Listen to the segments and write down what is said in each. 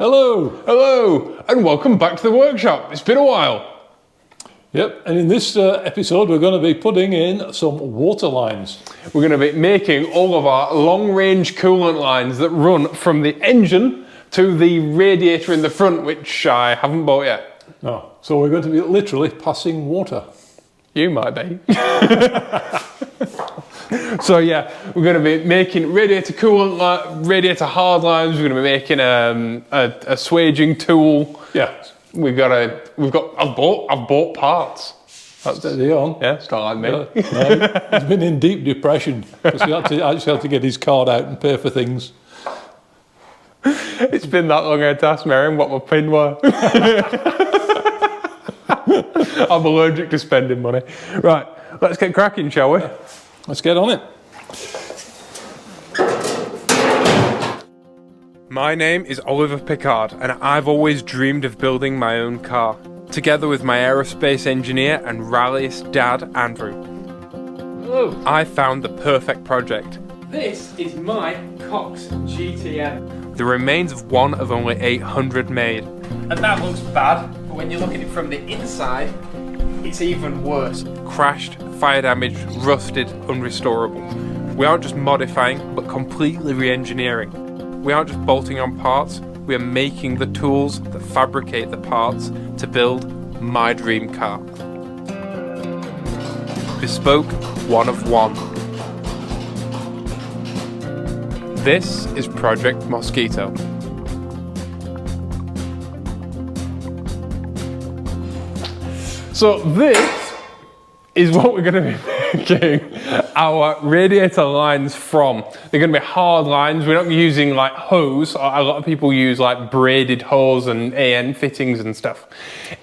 Hello! Hello, and welcome back to the workshop. It's been a while. Yep, and in this episode we're going to be putting in some water lines. We're going to be making all of our long-range coolant lines that run from the engine to the radiator in the front, which I haven't bought yet. No, so we're going to be literally passing water. You might be. So yeah, we're going to be making radiator coolant, radiator hard lines. We're going to be making a swaging tool. Yeah. I've bought parts. That's steady on. Yeah, it's not like me. No, he's been in deep depression because he actually had to get his card out and pay for things. It's been that long I had to ask Marion what my pin were. I'm allergic to spending money. Right, let's get cracking, shall we? Let's get on it. My name is Oliver Pickard, and I've always dreamed of building my own car, together with my aerospace engineer and rallyist dad, Andrew. Hello. I found the perfect project. This is my Cox GTM. The remains of one of only 800 made. And that looks bad, but when you look at it from the inside, it's even worse. Crashed, fire damaged, rusted, unrestorable. We aren't just modifying, but completely re-engineering. We aren't just bolting on parts, we are making the tools that fabricate the parts to build my dream car. Bespoke, one of one. This is Project Mosquito. So this is what we're going to be making our radiator lines from. They're going to be hard lines. We're not using like hose. A lot of people use like braided hose and AN fittings and stuff.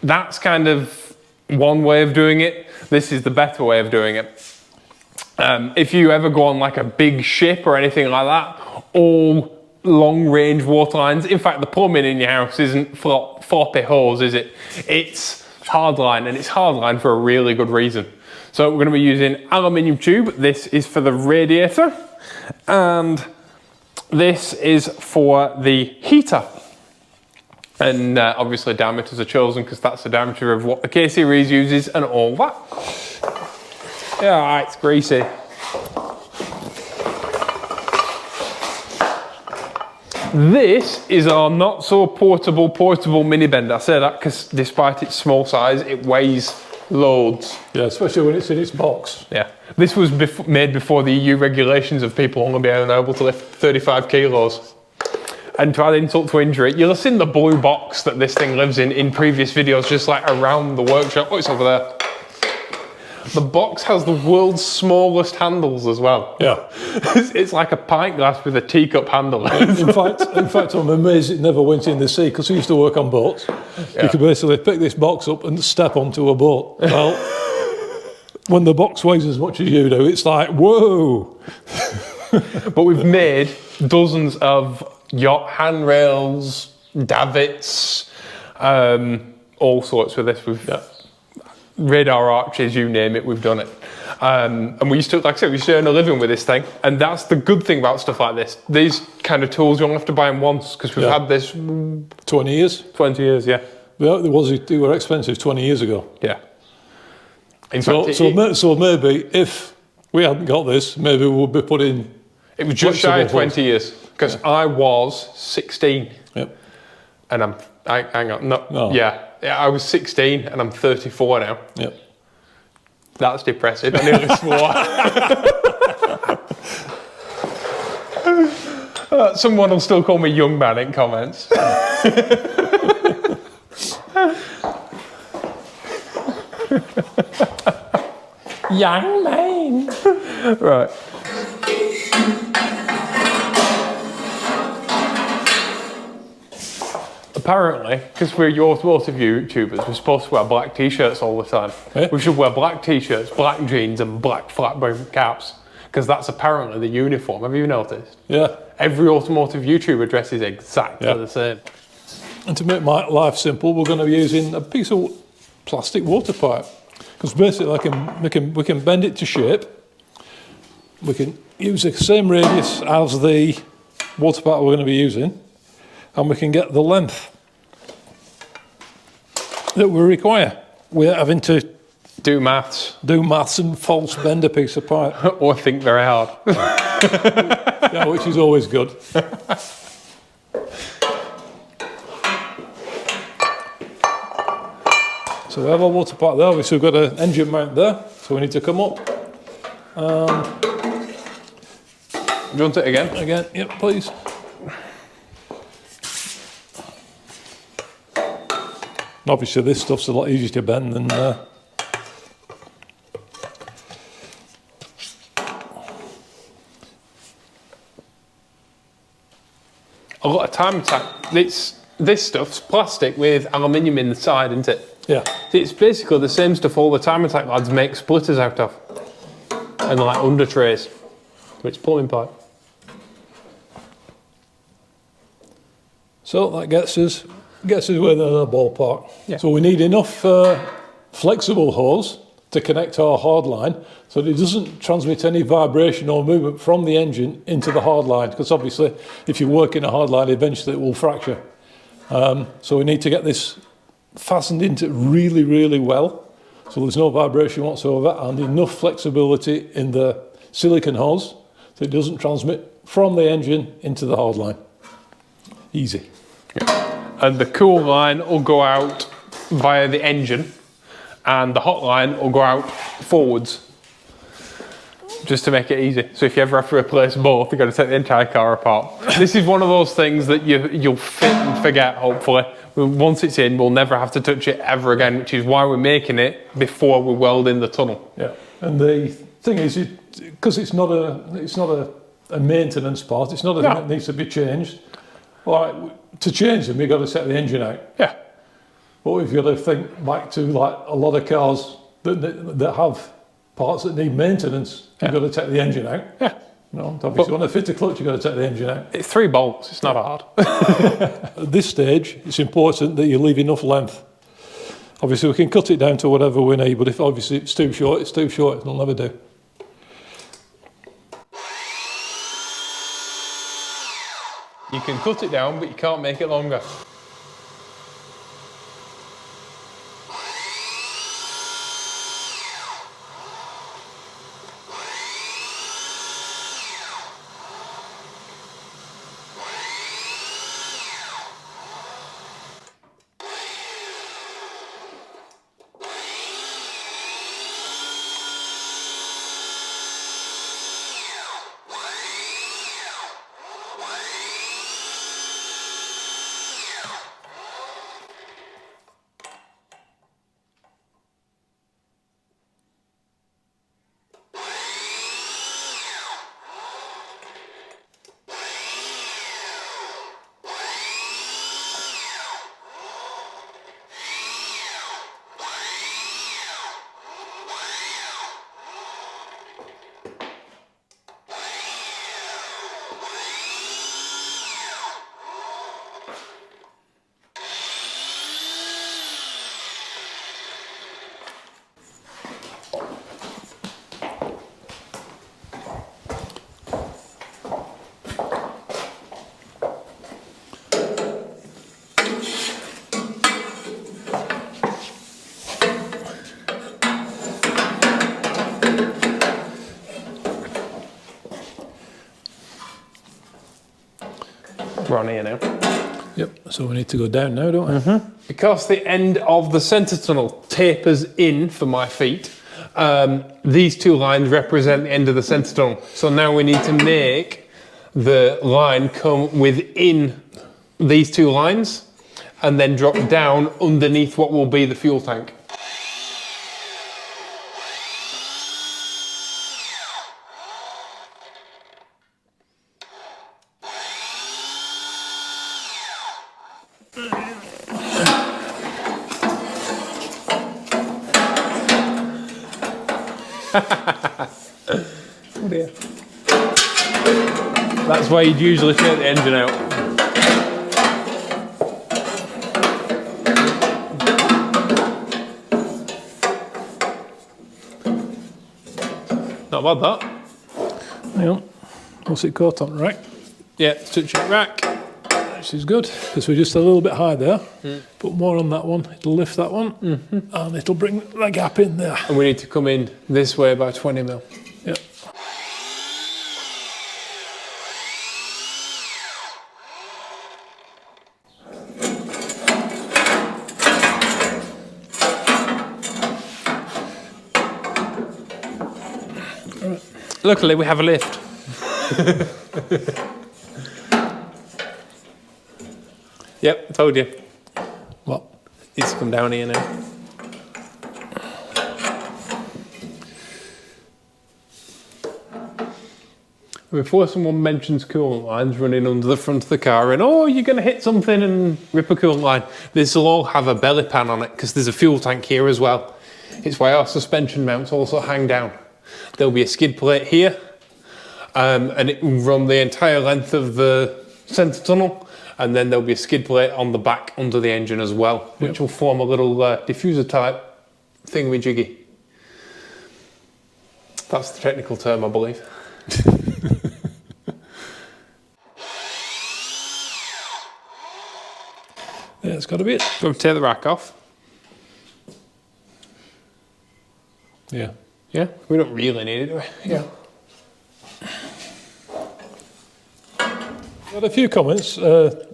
That's kind of one way of doing it. This is the better way of doing it. If you ever go on like a big ship or anything like that, all long range water lines, in fact the plumbing in your house isn't floppy hose, is it? It's hardline, and it's hardline for a really good reason. So we're going to be using aluminium tube. This is for the radiator, and this is for the heater. And obviously diameters are chosen because that's the diameter of what the K-series uses and all that. Yeah, it's greasy. This is our not so portable mini bender. I say that because despite its small size, it weighs loads. Yeah, especially when it's in its box. Yeah. This was made before the EU regulations of people only being able to lift 35 kilos. And to add insult to injury, you'll have seen the blue box that this thing lives in previous videos, just like around the workshop. Oh, it's over there. The box has the world's smallest handles as well. Yeah. It's like a pint glass with a teacup handle. In fact, I'm amazed it never went in the sea because I used to work on boats. Yeah. You could basically pick this box up and step onto a boat. Well, when the box weighs as much as you do, it's like, whoa. But we've made dozens of yacht handrails, davits, all sorts with this. Radar arches, you name it, we've done it. And we used to, like I said, we used to earn a living with this thing. And that's the good thing about stuff like this. These kind of tools, you only have to buy them once because we've had this 20 years? 20 years, yeah. They were expensive 20 years ago. Yeah. So maybe if we hadn't got this, maybe we would be putting... It was just shy of 20 years because I was 16. Yep. And hang on, no. Yeah, I was 16 and I'm 34 now. Yep. That's depressing. I nearly swore. Someone will still call me young man in comments. Young man. Right. Apparently, because we're automotive YouTubers, we're supposed to wear black t-shirts all the time. Yeah. We should wear black t-shirts, black jeans and black flat brim caps, because that's apparently the uniform. Have you noticed? Yeah. Every automotive YouTuber dresses exactly the same. And to make my life simple, we're going to be using a piece of plastic water pipe. Because basically we can bend it to shape. We can use the same radius as the water pipe we're going to be using. and we can get the length that we require. We're having to Do maths. and false bend a piece of pipe. Or think very hard. Yeah, which is always good. So we have our water pipe there. Obviously we've got an engine mount there, so we need to come up. Do you want it again? Again, yep, please. And obviously this stuff's a lot easier to bend than A lot of time attack. This stuff's plastic with aluminium in the side, isn't it? yeah. It's basically the same stuff all the time attack lads make splitters out of. And like under trays. Which plumbing pipe. So that gets us within the ballpark. Yeah. So we need enough flexible hose to connect our hard line so that it doesn't transmit any vibration or movement from the engine into the hard line, because obviously if you work in a hard line eventually it will fracture. So we need to get this fastened into really, really well so there's no vibration whatsoever, and enough flexibility in the silicone hose so it doesn't transmit from the engine into the hard line. Easy. And the cool line will go out via the engine, and the hot line will go out forwards, just to make it easy. So if you ever have to replace both, you've got to take the entire car apart. This is one of those things that you'll fit and forget, hopefully. Once it's in, we'll never have to touch it ever again, which is why we're making it before we weld in the tunnel. Yeah, and the thing is, because it's not a maintenance part, it's not a thing that needs to be changed. Like, to change them, you've got to set the engine out. Yeah. But we've got to think back to like a lot of cars that have parts that need maintenance. You've got to take the engine out. Yeah. You know, obviously, when I fit a clutch, you've got to take the engine out. It's 3 bolts, it's not hard. At this stage, it's important that you leave enough length. Obviously, we can cut it down to whatever we need, but if obviously it's too short, it's too short. It'll never do. You can cut it down, but you can't make it longer. We're on here now. Yep, so we need to go down now, don't we? Because the end of the centre tunnel tapers in for my feet, these 2 lines represent the end of the centre tunnel. So now we need to make the line come within these 2 lines and then drop down underneath what will be the fuel tank. Oh dear. That's why you'd usually take the engine out. Not bad, that. Hang on. What's it caught on, right? Yeah, touch it rack. which is good, because we're just a little bit high there. Put more on that one, it'll lift that one, and it'll bring the gap in there. And we need to come in this way by 20 mil. Yep. Luckily, we have a lift. Yep, told you. What? Needs to come down here now. Before someone mentions coolant lines running under the front of the car and, oh, you're going to hit something and rip a coolant line, this will all have a belly pan on it because there's a fuel tank here as well. It's why our suspension mounts also hang down. There'll be a skid plate here, and it will run the entire length of the centre tunnel, and then there'll be a skid plate on the back under the engine as well, which will form a little diffuser type thingamajiggy. That's the technical term, I believe. Yeah, it's got to be it. So take the rack off. Yeah. Yeah, we don't really need it, do we? Yeah. We had a few comments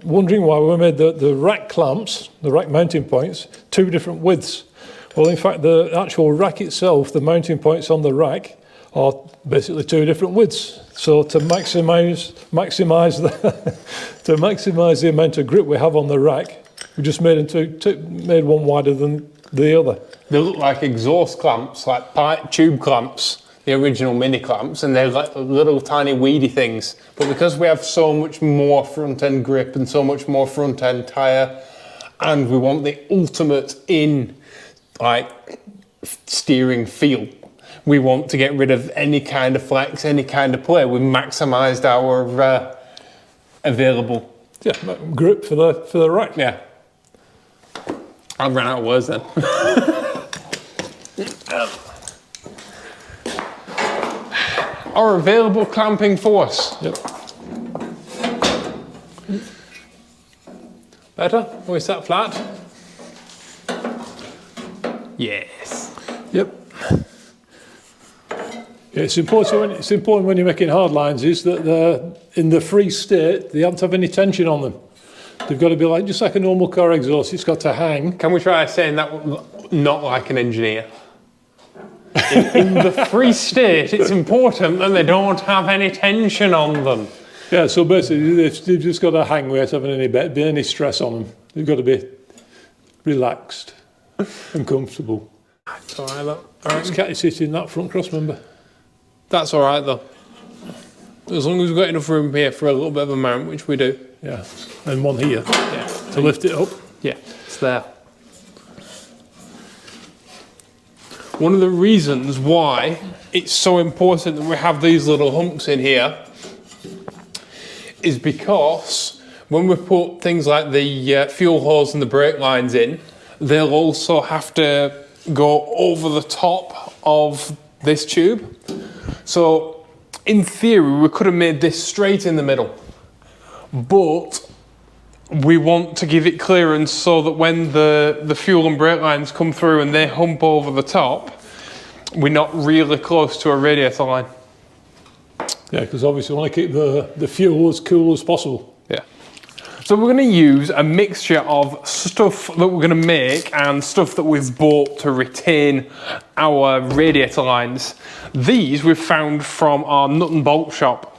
wondering why we made the rack clamps, the rack mounting points, 2 different widths. Well, in fact, the actual rack itself, the mounting points on the rack, are basically 2 different widths. So to maximise the amount of grip we have on the rack, we just made made one wider than the other. They look like exhaust clamps, like pipe tube clamps, the original mini clamps, and they're like little tiny weedy things. But because we have so much more front end grip and so much more front end tyre, and we want the ultimate in like steering feel, we want to get rid of any kind of flex, any kind of play. We've maximised our available grip for the rack. Yeah. I ran out of words then. Our available clamping force. Yep. Better? We sat flat? Yes. Yep. Yeah, it's important when you're making hard lines is that in the free state, they haven't have any tension on them. They've got to be just like a normal car exhaust. It's got to hang. Can we try saying that not like an engineer? In the free state, it's important that they don't have any tension on them. Yeah, so basically they've just got to hang without having any stress on them. They've got to be relaxed and comfortable. It's all right, though. It's catty sitting in that front cross member. That's all right, though. As long as we've got enough room here for a little bit of a mount, which we do. Yeah, and one here to lift it up. Yeah, it's there. One of the reasons why it's so important that we have these little humps in here is because when we put things like the fuel hose and the brake lines in, they'll also have to go over the top of this tube. So in theory, we could have made this straight in the middle, but we want to give it clearance so that when the fuel and brake lines come through and they hump over the top, we're not really close to a radiator line. Yeah, because obviously we want to keep the fuel as cool as possible. Yeah. So we're going to use a mixture of stuff that we're going to make and stuff that we've bought to retain our radiator lines. These we've found from our nut and bolt shop.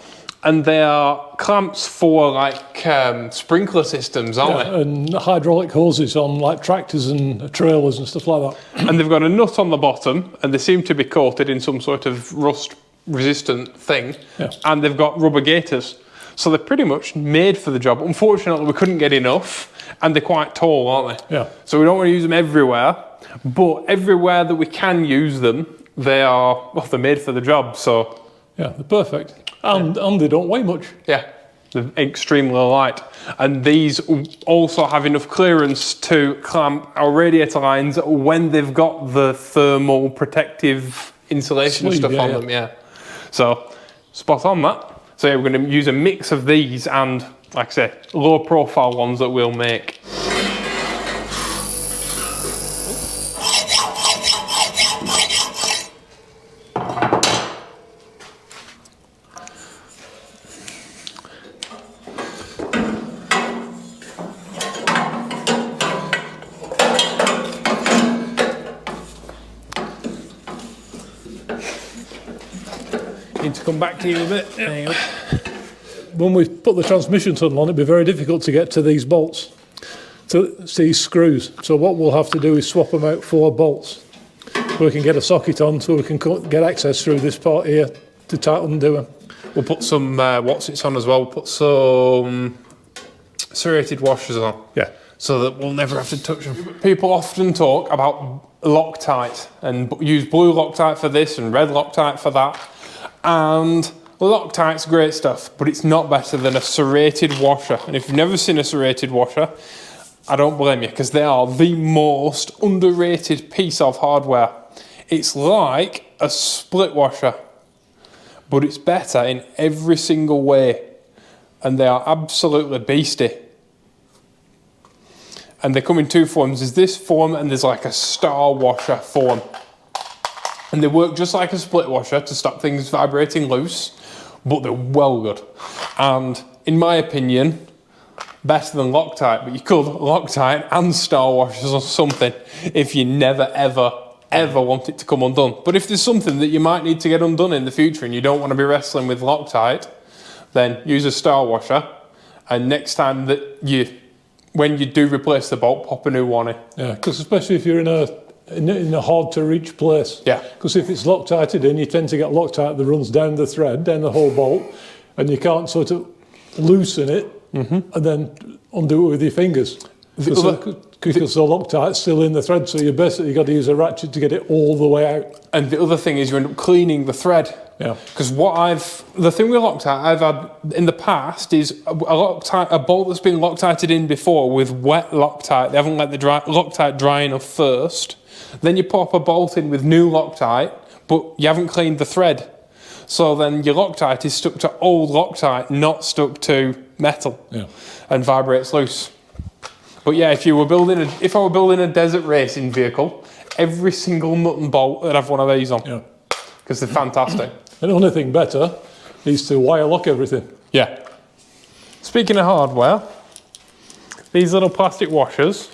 And they are clamps for like sprinkler systems, aren't they? And hydraulic hoses on like tractors and trailers and stuff like that. And they've got a nut on the bottom, and they seem to be coated in some sort of rust-resistant thing. Yeah. And they've got rubber gaiters, so they're pretty much made for the job. Unfortunately, we couldn't get enough, and they're quite tall, aren't they? Yeah. So we don't want to use them everywhere, but everywhere that we can use them, they're made for the job. So yeah, they're perfect. And they don't weigh much. yeah, they're extremely light. And these also have enough clearance to clamp our radiator lines when they've got the thermal protective insulation Sleeve, stuff on them, yeah. So, spot on that. So yeah, we're going to use a mix of these and like I say, low profile ones that we'll make. Need to come back to you a bit. There you go. When we put the transmission tunnel on, it'd be very difficult to get to these bolts, to these screws. So what we'll have to do is swap them out for bolts. We can get a socket on so we can get access through this part here to tighten them. We'll put some what's-its on as well. We'll put some serrated washers on. Yeah. So that we'll never have to touch them. People often talk about Loctite and use blue Loctite for this and red Loctite for that. And Loctite's great stuff, but it's not better than a serrated washer. And if you've never seen a serrated washer, I don't blame you, because they are the most underrated piece of hardware. It's like a split washer, but it's better in every single way. And they are absolutely beastie. And they come in two forms. There's this form and there's like a star washer form. And they work just like a split washer to stop things vibrating loose, but they're well good. And in my opinion, better than Loctite, but you could Loctite and star washers or something if you never, ever want it to come undone. But if there's something that you might need to get undone in the future and you don't want to be wrestling with Loctite, then use a star washer. And next time that when you do replace the bolt, pop a new one in. Yeah, because especially if you're in a hard to reach place. Yeah. Because if it's Loctited in, you tend to get Loctite that runs down the thread, down the whole bolt, and you can't sort of loosen it and then undo it with your fingers. Because the Loctite's still in the thread, so you basically got to use a ratchet to get it all the way out. And the other thing is you end up cleaning the thread. Yeah. Because the thing with Loctite I've had in the past is a bolt that's been Loctited in before with wet Loctite. They haven't let the Loctite dry enough first. Then you pop a bolt in with new Loctite, but you haven't cleaned the thread. So then your Loctite is stuck to old Loctite, not stuck to metal, and vibrates loose. But yeah, if I were building a desert racing vehicle, every single nut and bolt would have one of these on, because they're fantastic. And the only thing better is to wire lock everything. Yeah. Speaking of hardware, these little plastic washers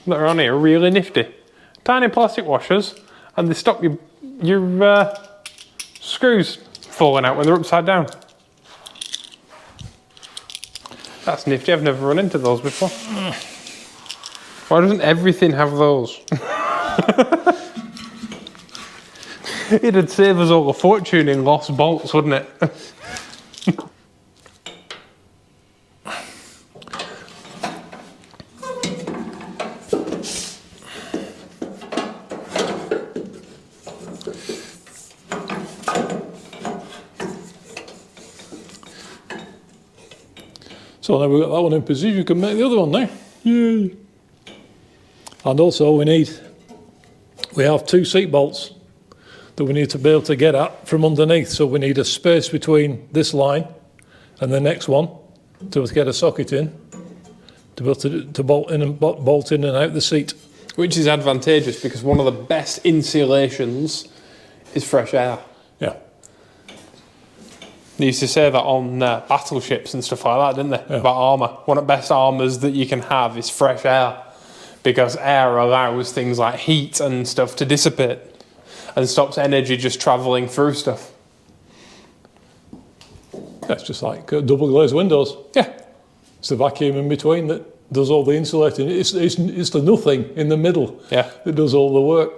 that are on here are really nifty. Tiny plastic washers, and they stop your screws falling out when they're upside down. That's nifty. I've never run into those before. Why doesn't everything have those? It'd save us all a fortune in lost bolts, wouldn't it? So now we've got that one in position, you can make the other one now. Yay! And also we have two seat bolts that we need to be able to get at from underneath. So we need a space between this line and the next one to be able to get a socket in, to be able to bolt in and out the seat. Which is advantageous because one of the best insulations is fresh air. Yeah. They used to say that on battleships and stuff like that, didn't they? Yeah. About armour. One of the best armours that you can have is fresh air, because air allows things like heat and stuff to dissipate and stops energy just travelling through stuff. That's just like double glazed windows. Yeah. It's the vacuum in between that does all the insulating. It's the nothing in the middle that does all the work.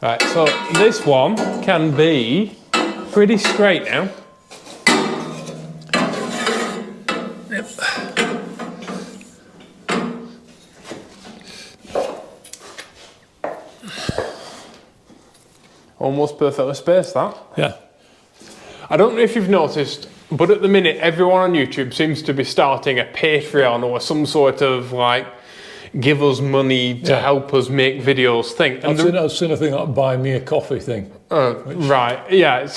Right, so this one can be pretty straight now. Yep. Almost perfectly spaced, that. Yeah. I don't know if you've noticed, but at the minute everyone on YouTube seems to be starting a Patreon or some sort of like give us money to help us make videos thing. And I've seen a thing like buy me a coffee thing. Right, yeah.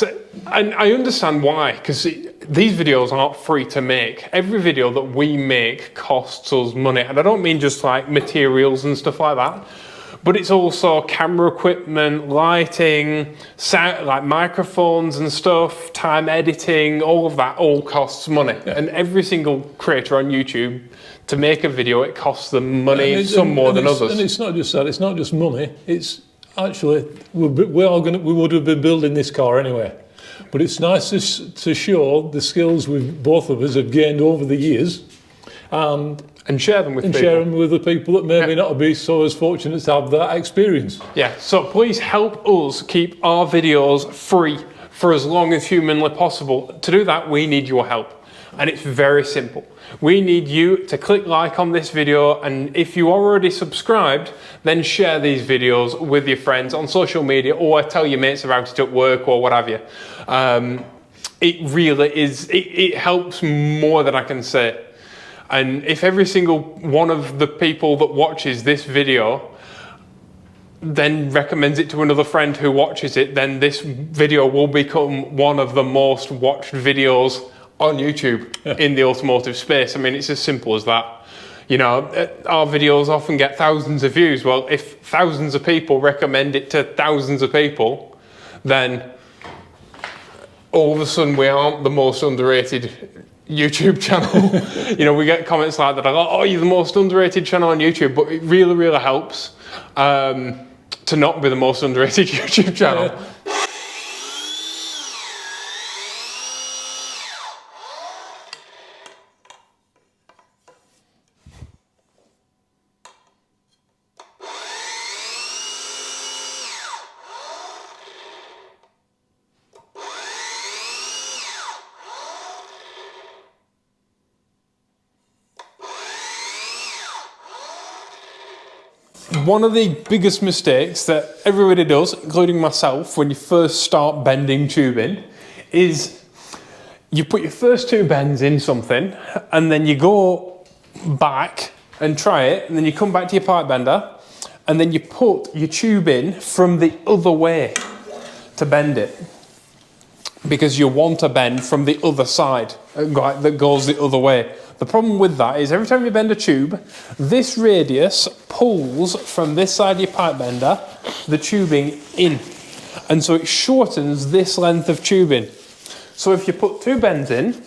And I understand why, because these videos aren't free to make. Every video that we make costs us money. And I don't mean just like materials and stuff like that, but it's also camera equipment, lighting, sound, like microphones and stuff, time editing, all of that all costs money. And every single creator on YouTube, to make a video, it costs them money, some more than others. And it's not just that, it's not just money, it's actually, we would have been building this car anyway. But it's nice to show the skills both of us have gained over the years, and share them with people. Share them with the people that maybe not be so as fortunate to have that experience. Yeah, so please help us keep our videos free for as long as humanly possible. To do that, we need your help. And it's very simple. We need you to click like on this video, and if you are already subscribed, then share these videos with your friends on social media, or tell your mates about it at work or what have you. It really is, it helps more than I can say. And if every single one of the people that watches this video then recommends it to another friend who watches it, then this video will become one of the most watched videos on YouTube in the automotive space. I mean, it's as simple as that. You know, our videos often get thousands of views. Well, if thousands of people recommend it to thousands of people, then all of a sudden we aren't the most underrated YouTube channel. You know, we get comments like that, like, oh, you're the most underrated channel on YouTube, but it really, really helps to not be the most underrated YouTube channel. Yeah. One of the biggest mistakes that everybody does, including myself, when you first start bending tubing, is you put your first two bends in something, and then you go back and try it, and then you come back to your pipe bender, and then you put your tube in from the other way to bend it, because you want to bend from the other side that goes the other way. The problem with that is every time you bend a tube, this radius pulls from this side of your pipe bender the tubing in, and so it shortens this length of tubing. So if you put two bends in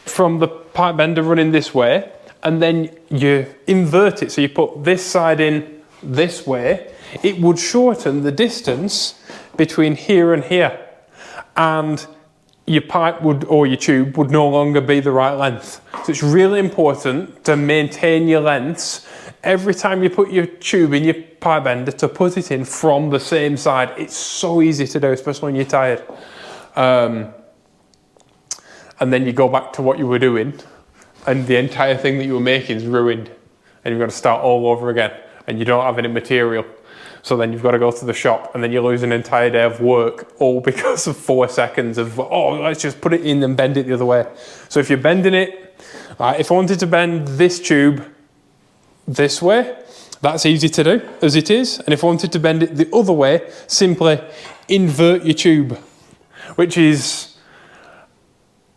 from the pipe bender running this way, and then you invert it, so you put this side in this way, it would shorten the distance between here and here, and your pipe would, or your tube would no longer be the right length. So it's really important to maintain your lengths every time you put your tube in your pipe bender, to put it in from the same side. It's so easy to do, especially when you're tired. And then you go back to what you were doing, and the entire thing that you were making is ruined, and you've got to start all over again, and you don't have any material. So then you've got to go to the shop, and then you lose an entire day of work, all because of 4 seconds of, oh, let's just put it in and bend it the other way. So if you're bending it, if I wanted to bend this tube this way, that's easy to do as it is. And if I wanted to bend it the other way, simply invert your tube, which is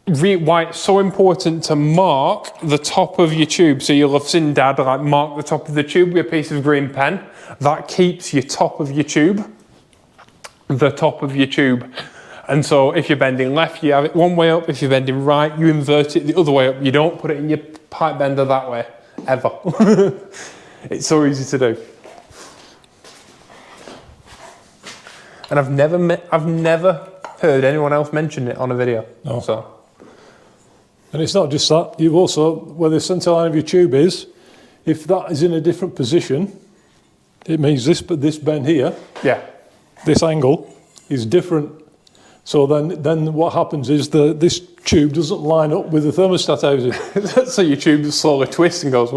why it's so important to mark the top of your tube. So you'll have seen Dad like mark the top of the tube with a piece of green pen. That keeps your top of your tube, the top of your tube. And so if you're bending left, you have it one way up. If you're bending right, you invert it the other way up. You don't put it in your pipe bender that way, ever. It's so easy to do. And I've never heard anyone else mention it on a video. No. So. And it's not just that, you've also, where the centre line of your tube is, if that is in a different position, it means this bend here, yeah, this angle is different. So then what happens is this tube doesn't line up with the thermostat housing. So your tube slowly twists and goes,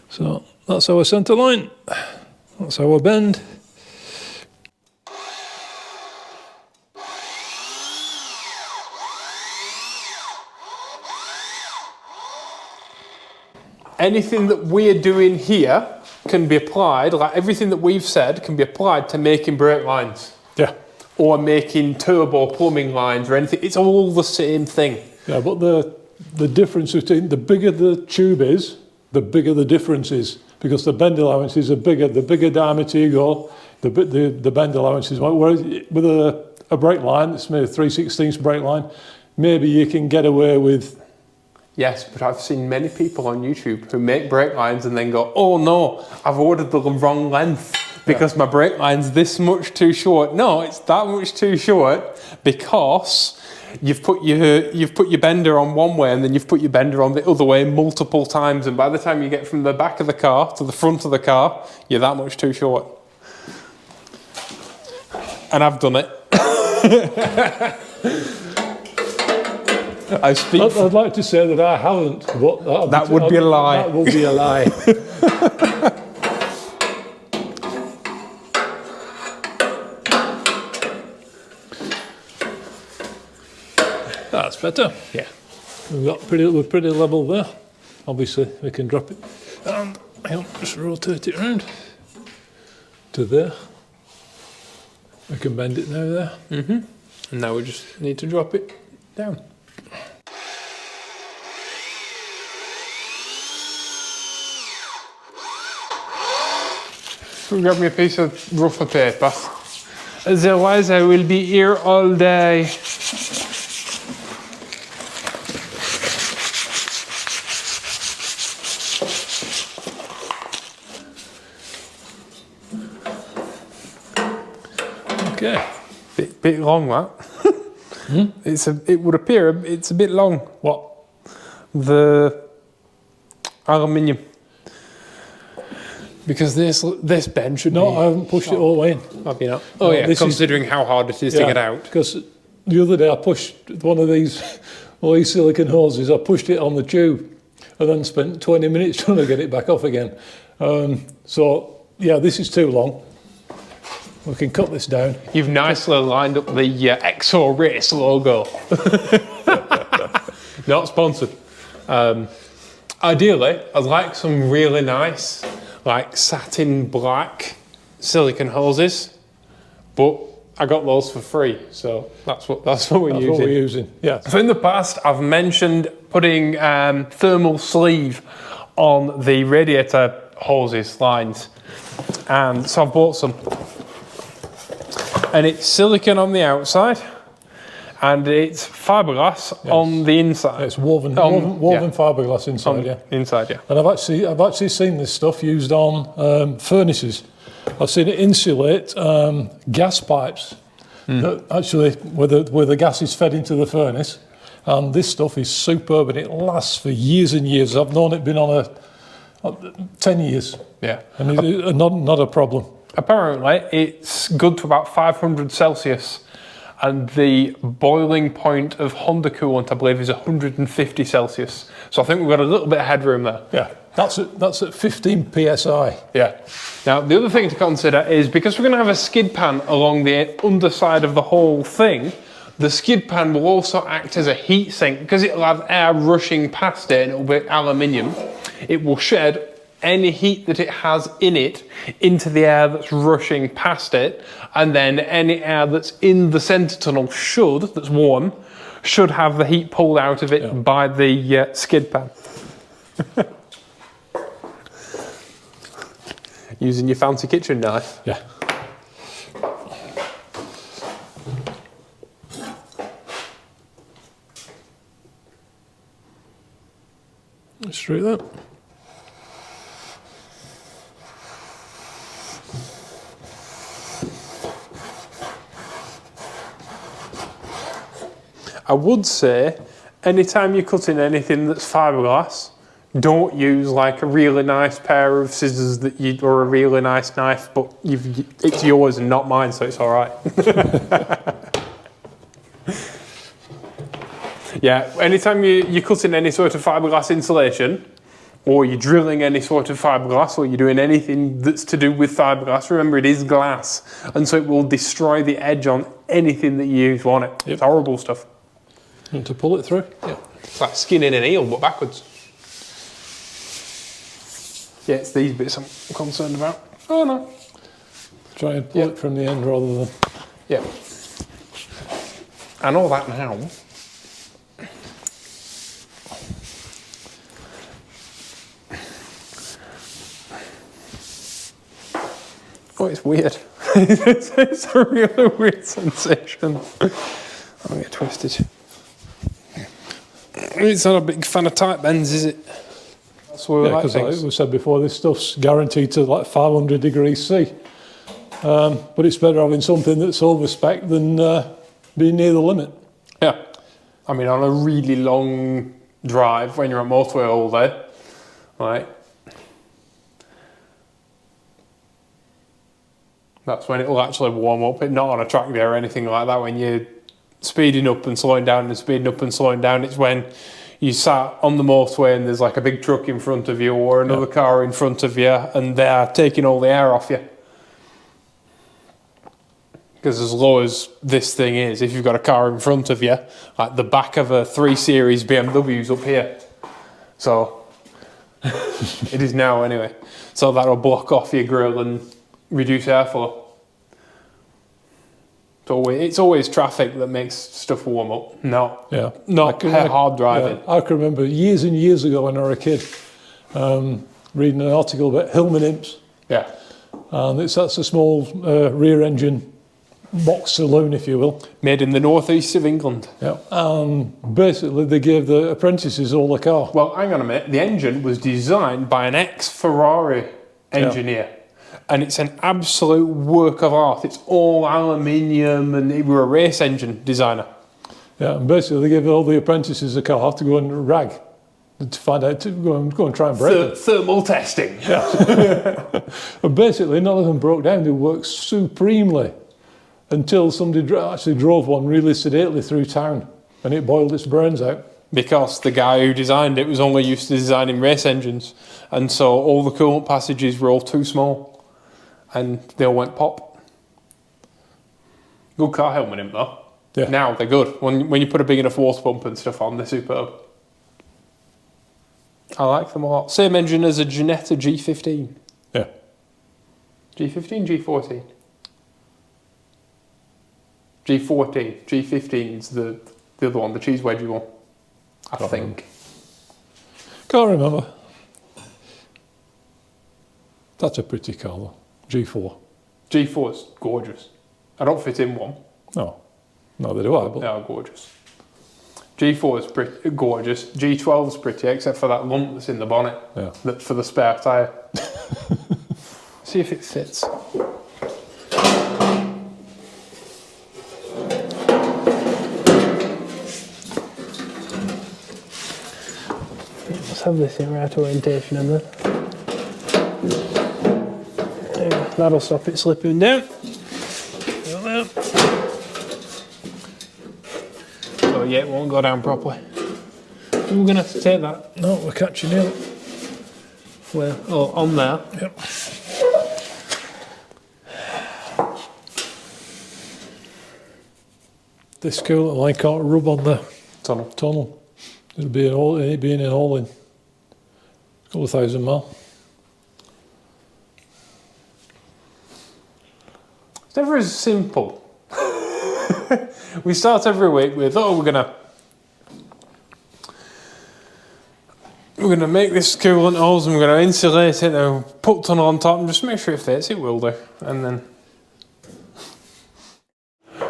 So that's our centre line, that's our bend. anything that we're doing here can be applied, like everything that we've said can be applied to making brake lines. Yeah. Or making turbo plumbing lines or anything. It's all the same thing. Yeah, but the difference between the bigger the tube is, the bigger the difference is, because the bend allowances are bigger. The bigger diameter you go, the bend allowances. Whereas with a brake line, it's made a 3/16 brake line, maybe you can get away with. Yes, but I've seen many people on YouTube who make brake lines and then go, oh no, I've ordered the wrong length because my brake line's this much too short. No, it's that much too short because you've put your bender on one way and then you've put your bender on the other way multiple times, and by the time you get from the back of the car to the front of the car, you're that much too short. And I've done it. I'd like to say that I haven't, but that would be a lie. That would be a lie. That's better. Yeah. We're pretty level there. Obviously, we can drop it and I'll just rotate it around to there. We can bend it now there. Mm-hmm. And now we just need to drop it down. Grab me a piece of rougher paper. Otherwise I will be here all day. Okay. Bit long that. It would appear it's a bit long. What? The aluminium. Because this bend should be... No, I haven't pushed it all the way in. Have you not? Oh yeah, considering how hard it is to get out. Because the other day I pushed one of these silicone hoses, I pushed it on the tube and then spent 20 minutes trying to get it back off again. So yeah, this is too long. We can cut this down. You've nicely lined up the Exo Race logo. Not sponsored. Ideally, I'd like some really nice, like satin black silicone hoses, but I got those for free, so that's what we're using. Yeah. So in the past, I've mentioned putting thermal sleeve on the radiator hoses lines, and so I've bought some. And it's silicone on the outside, and it's fiberglass on the inside. It's woven fiberglass inside, Inside, yeah. And I've actually seen this stuff used on furnaces. I've seen it insulate gas pipes that actually where the gas is fed into the furnace, and this stuff is superb and it lasts for years and years. I've known it been on 10 years. Yeah. And it's not a problem. Apparently, it's good to about 500 Celsius, and the boiling point of Honda coolant, I believe, is 150 Celsius. So I think we've got a little bit of headroom there. Yeah, that's at 15 psi. Yeah. Now, the other thing to consider is because we're going to have a skid pan along the underside of the whole thing, the skid pan will also act as a heat sink because it'll have air rushing past it and it'll be aluminium. It will shed any heat that it has in it into the air that's rushing past it, and then any air that's in the centre tunnel that's warm, should have the heat pulled out of it by the skid pan. Using your fancy kitchen knife. Yeah. Straight that. I would say, anytime you're cutting anything that's fiberglass, don't use like a really nice pair of scissors or a really nice knife, but it's yours and not mine, so it's all right. Yeah, anytime you're cutting any sort of fiberglass insulation, or you're drilling any sort of fiberglass, or you're doing anything that's to do with fiberglass, remember it is glass, and so it will destroy the edge on anything that you use on it. It's horrible stuff. And to pull it through? Yeah. It's like skinning an eel, but backwards. Yeah, it's these bits I'm concerned about. Oh no. Try and pull it from the end rather than... Yeah. I know that now. Oh, it's weird. It's a really weird sensation. I'll get twisted. It's not a big fan of tight bends, is it? That's where we like because things. like we said before, this stuff's guaranteed to like 500 degrees C. But it's better having something that's over-spec than being near the limit. Yeah. I mean, on a really long drive, when you're on motorway all day, right? That's when it'll actually warm up. It's not on a track day or anything like that. When you're speeding up and slowing down and speeding up and slowing down, it's when you sat on the motorway and there's like a big truck in front of you or another car in front of you and they're taking all the air off you. Because as low as this thing is, if you've got a car in front of you, like the back of a 3 Series BMW's up here. So, it is now anyway. So that'll block off your grille and reduce airflow. It's always traffic that makes stuff warm up, not hard driving. Yeah, I can remember years and years ago when I was a kid, reading an article about Hillman imps. Yeah. And that's a small rear engine box saloon, if you will. Made in the northeast of England. Yeah. Basically, they gave the apprentices all the car. Well, hang on a minute. The engine was designed by an ex-Ferrari engineer. And it's an absolute work of art. It's all aluminium and they were a race engine designer. Yeah, and basically they gave all the apprentices a car to go and rag, to find out, to go and try and break it. Thermal testing. Yeah. And basically none of them broke down. They worked supremely until somebody actually drove one really sedately through town and it boiled its brains out. Because the guy who designed it was only used to designing race engines. And so all the coolant passages were all too small. And they all went pop. Good car helmet in though. Yeah. Now they're good. When you put a big enough water pump and stuff on, they're superb. I like them a lot. Same engine as a Ginetta G15. Yeah. G15, G14? G14. G15's the other one, the cheese wedgie one. I think. Can't remember. That's a pretty car though. G4. G4's gorgeous. I don't fit in one. No, neither do I. But They are gorgeous. G4 is pretty gorgeous. G12's pretty, except for that lump that's in the bonnet. Yeah. For the spare tyre. See if it fits. Let's have this in right orientation and then. That'll stop it slipping down. So yeah, it won't go down properly. We're going to have to take that. no, we're catching it. Where? Oh, on there. Yep. This coolant line can't rub on the tunnel. It'll be being in all in a couple of 1,000 miles. It's never as simple. We start every week with, we're gonna make this coolant hose and we're gonna insulate it and put tunnel on top and just make sure it fits. It will do, and then.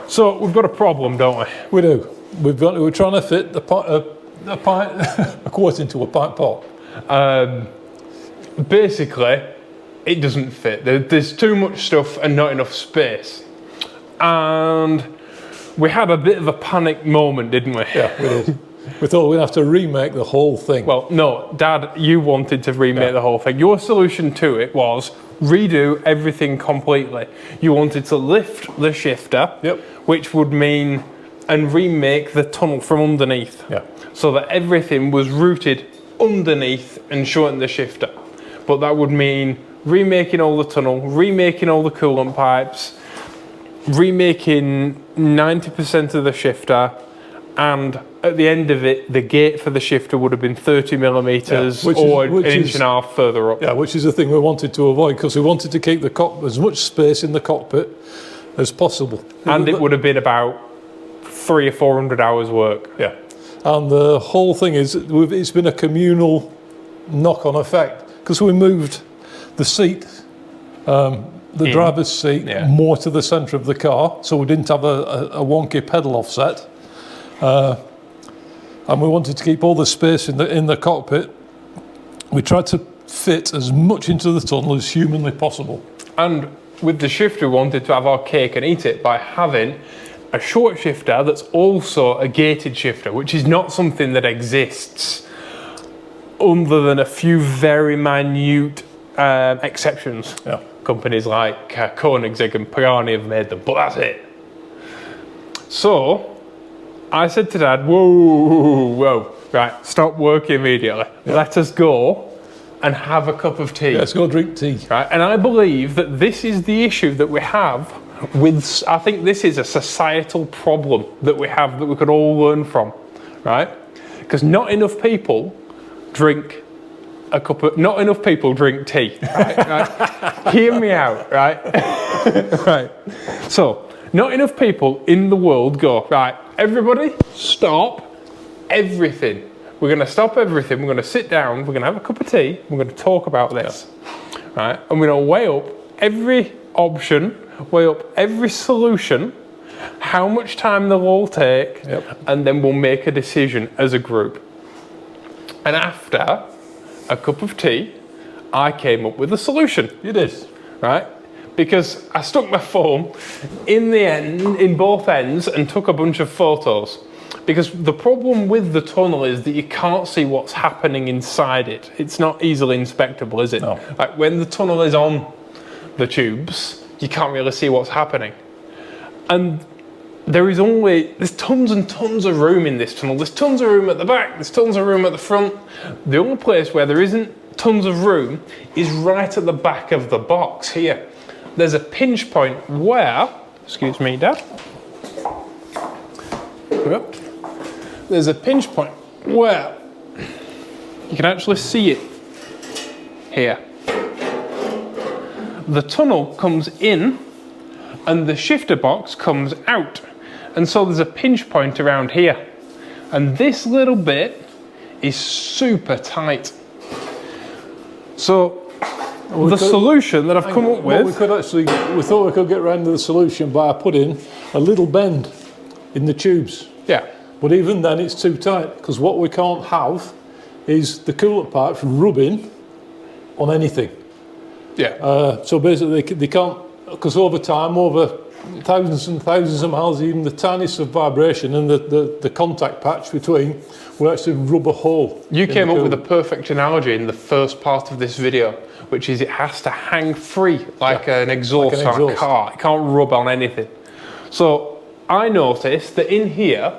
So we've got a problem, don't we? We do. We're trying to fit a quart into a pint pot. Basically, it doesn't fit. There's too much stuff and not enough space. And we had a bit of a panic moment, didn't we? Yeah, we did. We thought we'd have to remake the whole thing. Well, no, Dad, you wanted to remake the whole thing. Your solution to it was redo everything completely. You wanted to lift the shifter, which would mean, and remake the tunnel from underneath. Yeah. So that everything was rooted underneath and shorten the shifter. But that would mean remaking all the tunnel, remaking all the coolant pipes, remaking 90% of the shifter, and at the end of it, the gate for the shifter would have been 30 millimeters or an inch and a half further up. Yeah, which is the thing we wanted to avoid, because we wanted to keep as much space in the cockpit as possible. And it would have been about 300 or 400 hours work. Yeah. And the whole thing is, it's been a communal knock-on effect, because we moved the seat, the driver's seat, more to the centre of the car, so we didn't have a wonky pedal offset. And we wanted to keep all the space in the cockpit. We tried to fit as much into the tunnel as humanly possible. And with the shifter, we wanted to have our cake and eat it by having a short shifter that's also a gated shifter, which is not something that exists other than a few very minute exceptions. Yeah. Companies like Koenigsegg and Pagani have made them, but that's it. So I said to Dad, whoa, right, stop working immediately. Yeah. Let us go and have a cup of tea. Yeah, let's go drink tea. Right, and I believe that this is the issue that we have with, I think this is a societal problem that we have that we could all learn from, right? Because not enough people drink not enough people drink tea, right? Hear me out, right? Right. So, not enough people in the world go, right, everybody stop everything. We're going to stop everything. We're going to sit down. We're going to have a cup of tea. We're going to talk about this, right? And we're going to weigh up every option, weigh up every solution, how much time they'll all take, and then we'll make a decision as a group. And after a cup of tea, I came up with a solution. You did. Right? Because I stuck my phone in both ends and took a bunch of photos. Because the problem with the tunnel is that you can't see what's happening inside it. It's not easily inspectable, is it? No. Like when the tunnel is on the tubes, you can't really see what's happening. And there's tons and tons of room in this tunnel. There's tons of room at the back, there's tons of room at the front. The only place where there isn't tons of room is right at the back of the box here. There's a pinch point where, excuse me, Dad. There's a pinch point where you can actually see it here. The tunnel comes in and the shifter box comes out. And so there's a pinch point around here. And this little bit is super tight. So solution that I've come up with... we thought we could get around to the solution by putting a little bend in the tubes. Yeah. But even then it's too tight, because what we can't have is the coolant pipes rubbing on anything. Yeah. So basically they can't, because over time, over thousands and thousands of miles, even the tiniest of vibration and the contact patch between will actually rub a hole. You came up with a perfect analogy in the first part of this video, which is it has to hang free like an exhaust on a car. It can't rub on anything. So I noticed that in here,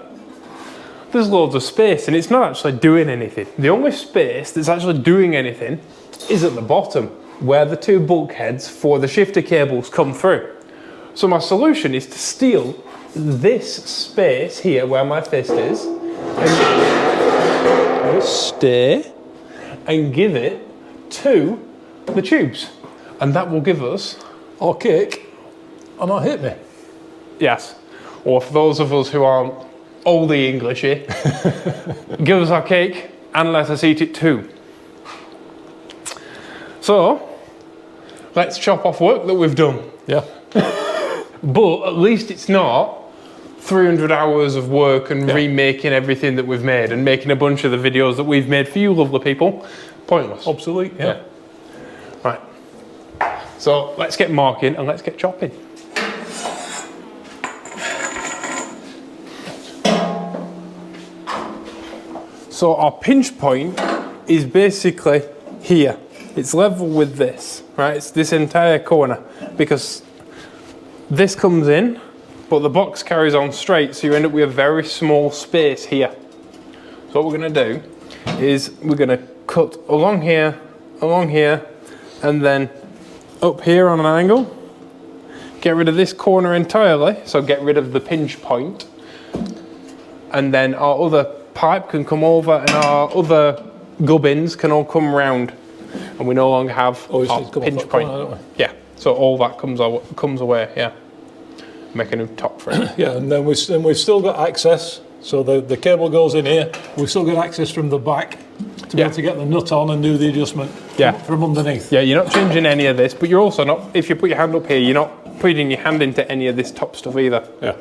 there's loads of space and it's not actually doing anything. The only space that's actually doing anything is at the bottom, where the two bulkheads for the shifter cables come through. So my solution is to steal this space here where my fist is and stay and give it to the tubes. And that will give us our cake and our hit me. Yes. Or for those of us who aren't oldie Englishy, give us our cake and let us eat it too. So, let's chop off work that we've done. Yeah. But at least it's not 300 hours of work and remaking everything that we've made and making a bunch of the videos that we've made for you lovely people pointless. Obsolete, yeah. Right. So let's get marking and let's get chopping. So our pinch point is basically here. It's level with this, right? It's this entire corner because this comes in, but the box carries on straight, so you end up with a very small space here. So what we're going to do is we're going to cut along here, and then up here on an angle. Get rid of this corner entirely, so get rid of the pinch point. and then our other pipe can come over, and our other gubbins can all come round, and we no longer have our pinch point. Yeah, so all that comes away. Yeah, make a new top for it. Yeah, and then we've still got access. So the cable goes in here. We've still got access from the back to be able to get the nut on and do the adjustment from underneath. Yeah, you're not changing any of this, but you're also not, if you put your hand up here, you're not putting your hand into any of this top stuff either. Yeah.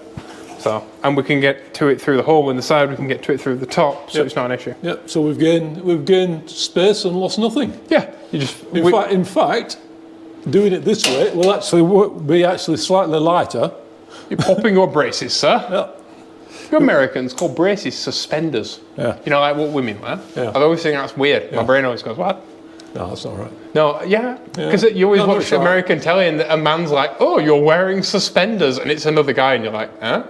So, and we can get to it through the hole in the side, we can get to it through the top, so it's not an issue. Yeah, so we've gained space and lost nothing. Yeah, you just... In fact, doing it this way will actually be slightly lighter. You're popping your braces, sir. Yeah. You Americans call braces suspenders. Yeah. You know, like what women wear. Yeah. I always think that's weird. Yeah. My brain always goes, what? No, that's not right. No, yeah. Because you always watch American telly and a man's like, oh, you're wearing suspenders. And it's another guy and you're like, huh?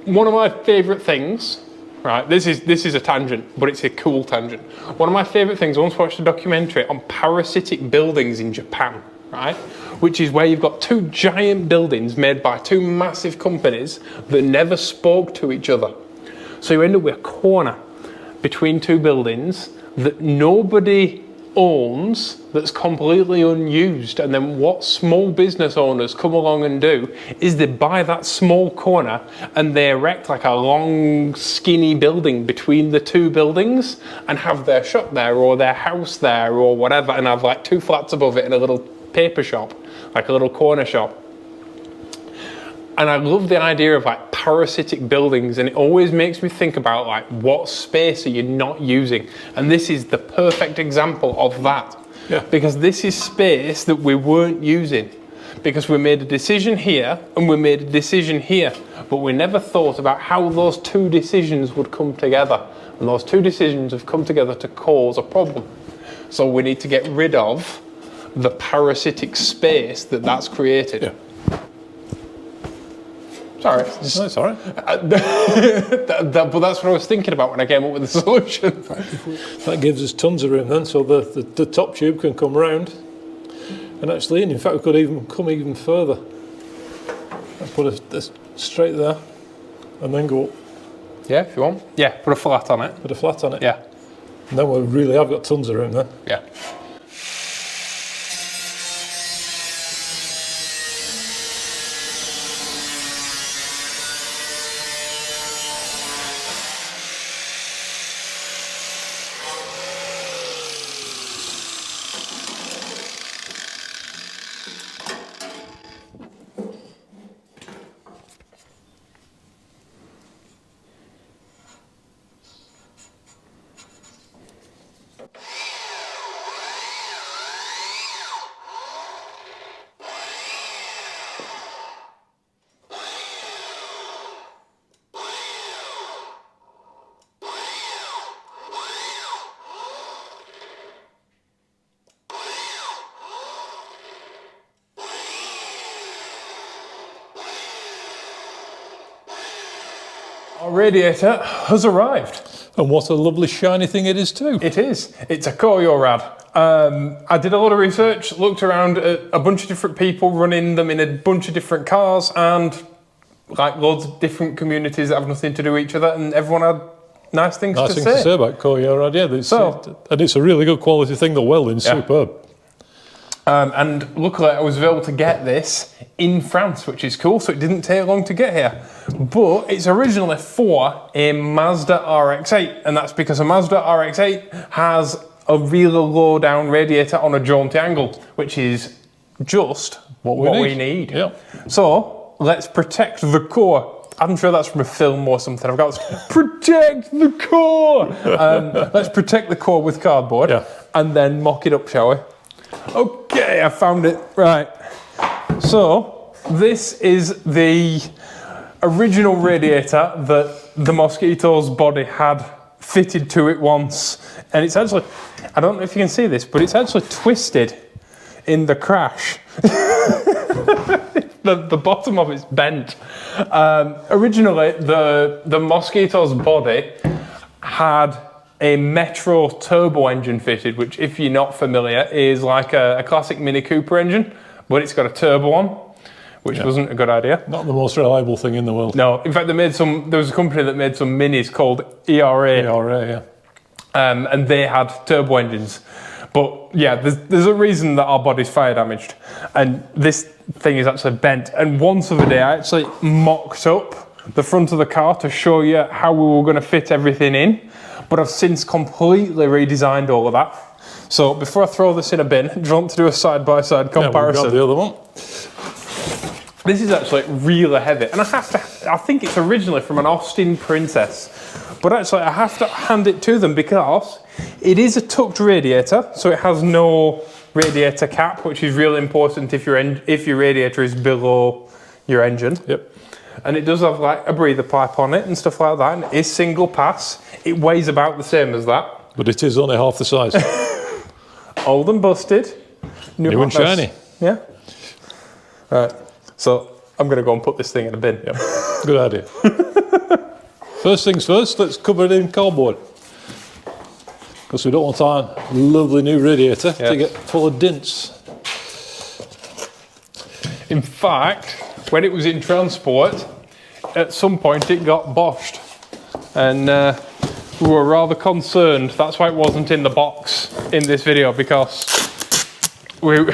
One of my favourite things, right, this is a tangent, but it's a cool tangent. One of my favourite things, I once watched a documentary on parasitic buildings in Japan, right? Which is where you've got two giant buildings made by two massive companies that never spoke to each other. So you end up with a corner between two buildings that nobody owns, that's completely unused. And then what small business owners come along and do is they buy that small corner and they erect like a long skinny building between the two buildings and have their shop there or their house there or whatever, and have like two flats above it and a little paper shop, like a little corner shop. And I love the idea of like parasitic buildings, and it always makes me think about like what space are you not using, and this is the perfect example of that. Yeah. Because this is space that we weren't using, because we made a decision here and we made a decision here, but we never thought about how those two decisions would come together, and those two decisions have come together to cause a problem. So we need to get rid of the parasitic space that's created. Yeah. Sorry. That's all right. But that's what I was thinking about when I came up with the solution. That gives us tons of room then, so the top tube can come round and actually in fact we could even come even further. I'll put this straight there and then go up. Yeah, if you want. Yeah, put a flat on it. Put a flat on it. Yeah. And then we really have got tons of room then. Yeah. Our radiator has arrived. And what a lovely shiny thing it is too. It is. It's a Rad. I did a lot of research, looked around at a bunch of different people running them in a bunch of different cars and like loads of different communities that have nothing to do with each other, and everyone had nice things to say about Rad, yeah. And it's a really good quality thing. The welding's superb. And luckily I was able to get this in France, which is cool, so it didn't take long to get here. But it's originally for a Mazda RX-8, and that's because a Mazda RX-8 has a really low down radiator on a jaunty angle, which is just what we need. Yeah. So let's protect the core. I'm sure that's from a film or something. I've got to protect the core. Let's protect the core with cardboard and then mock it up, shall we? Okay, I found it. Right. So this is the original radiator that the Mosquito's body had fitted to it once. And it's actually, I don't know if you can see this, but it's actually twisted in the crash. The bottom of it's bent. Originally, the Mosquito's body had a Metro turbo engine fitted, which, if you're not familiar, is like a classic Mini Cooper engine, but it's got a turbo on, which wasn't a good idea. Not the most reliable thing in the world. No, in fact, there was a company that made some minis called ERA. ERA, yeah. And they had turbo engines. But yeah, there's a reason that our body's fire damaged. And this thing is actually bent. And once of a day, I actually mocked up the front of the car to show you how we were going to fit everything in. But I've since completely redesigned all of that. So before I throw this in a bin, do you want to do a side-by-side comparison? Yeah, we've got the other one. This is actually really heavy. And I think it's originally from an Austin Princess. But actually, I have to hand it to them because it is a tucked radiator, so it has no radiator cap, which is really important if your radiator is below your engine. Yep. And it does have like a breather pipe on it and stuff like that, and it is single pass. It weighs about the same as that. But it is only half the size. Old and busted. New and shiny. Yeah. Right. So I'm going to go and put this thing in a bin. Yep. Good idea. First things first, let's cover it in cardboard. Because we don't want our lovely new radiator to get full of dents. In fact, when it was in transport, at some point it got boshed. And we were rather concerned. That's why it wasn't in the box in this video, because we're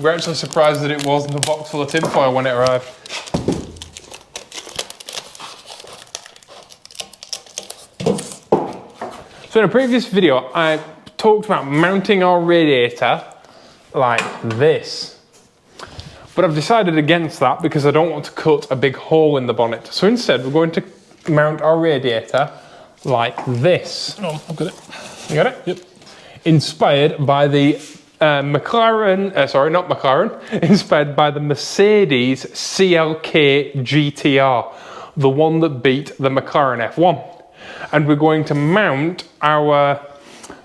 actually surprised that it wasn't a box full of tinfoil when it arrived. So in a previous video, I talked about mounting our radiator like this. But I've decided against that because I don't want to cut a big hole in the bonnet. So instead, we're going to mount our radiator like this. Oh, I've got it. You got it? Yep. Inspired by the inspired by the Mercedes CLK GTR, the one that beat the McLaren F1. And we're going to mount our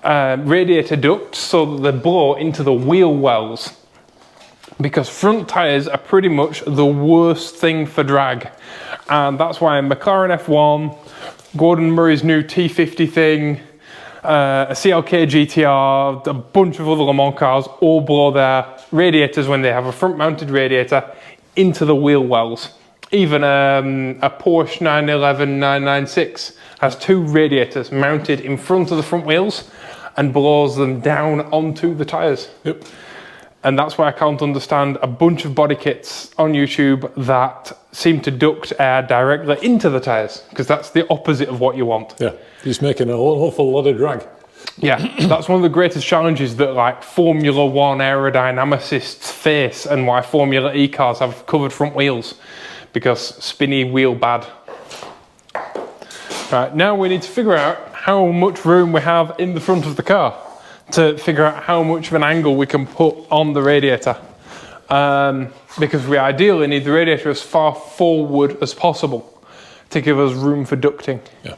radiator ducts so that they blow into the wheel wells, because front tyres are pretty much the worst thing for drag. And that's why McLaren F1, Gordon Murray's new T50 thing, a CLK GTR, a bunch of other Le Mans cars all blow their radiators when they have a front mounted radiator into the wheel wells. Even a Porsche 911 996 has two radiators mounted in front of the front wheels and blows them down onto the tyres. Yep. And that's why I can't understand a bunch of body kits on YouTube that seem to duct air directly into the tyres, because that's the opposite of what you want. Yeah, he's making an awful lot of drag. Yeah, that's one of the greatest challenges that like Formula One aerodynamicists face, and why Formula E cars have covered front wheels, because spinny wheel bad. Right, now we need to figure out how much room we have in the front of the car to figure out how much of an angle we can put on the radiator. Because we ideally need the radiator as far forward as possible to give us room for ducting. Yeah.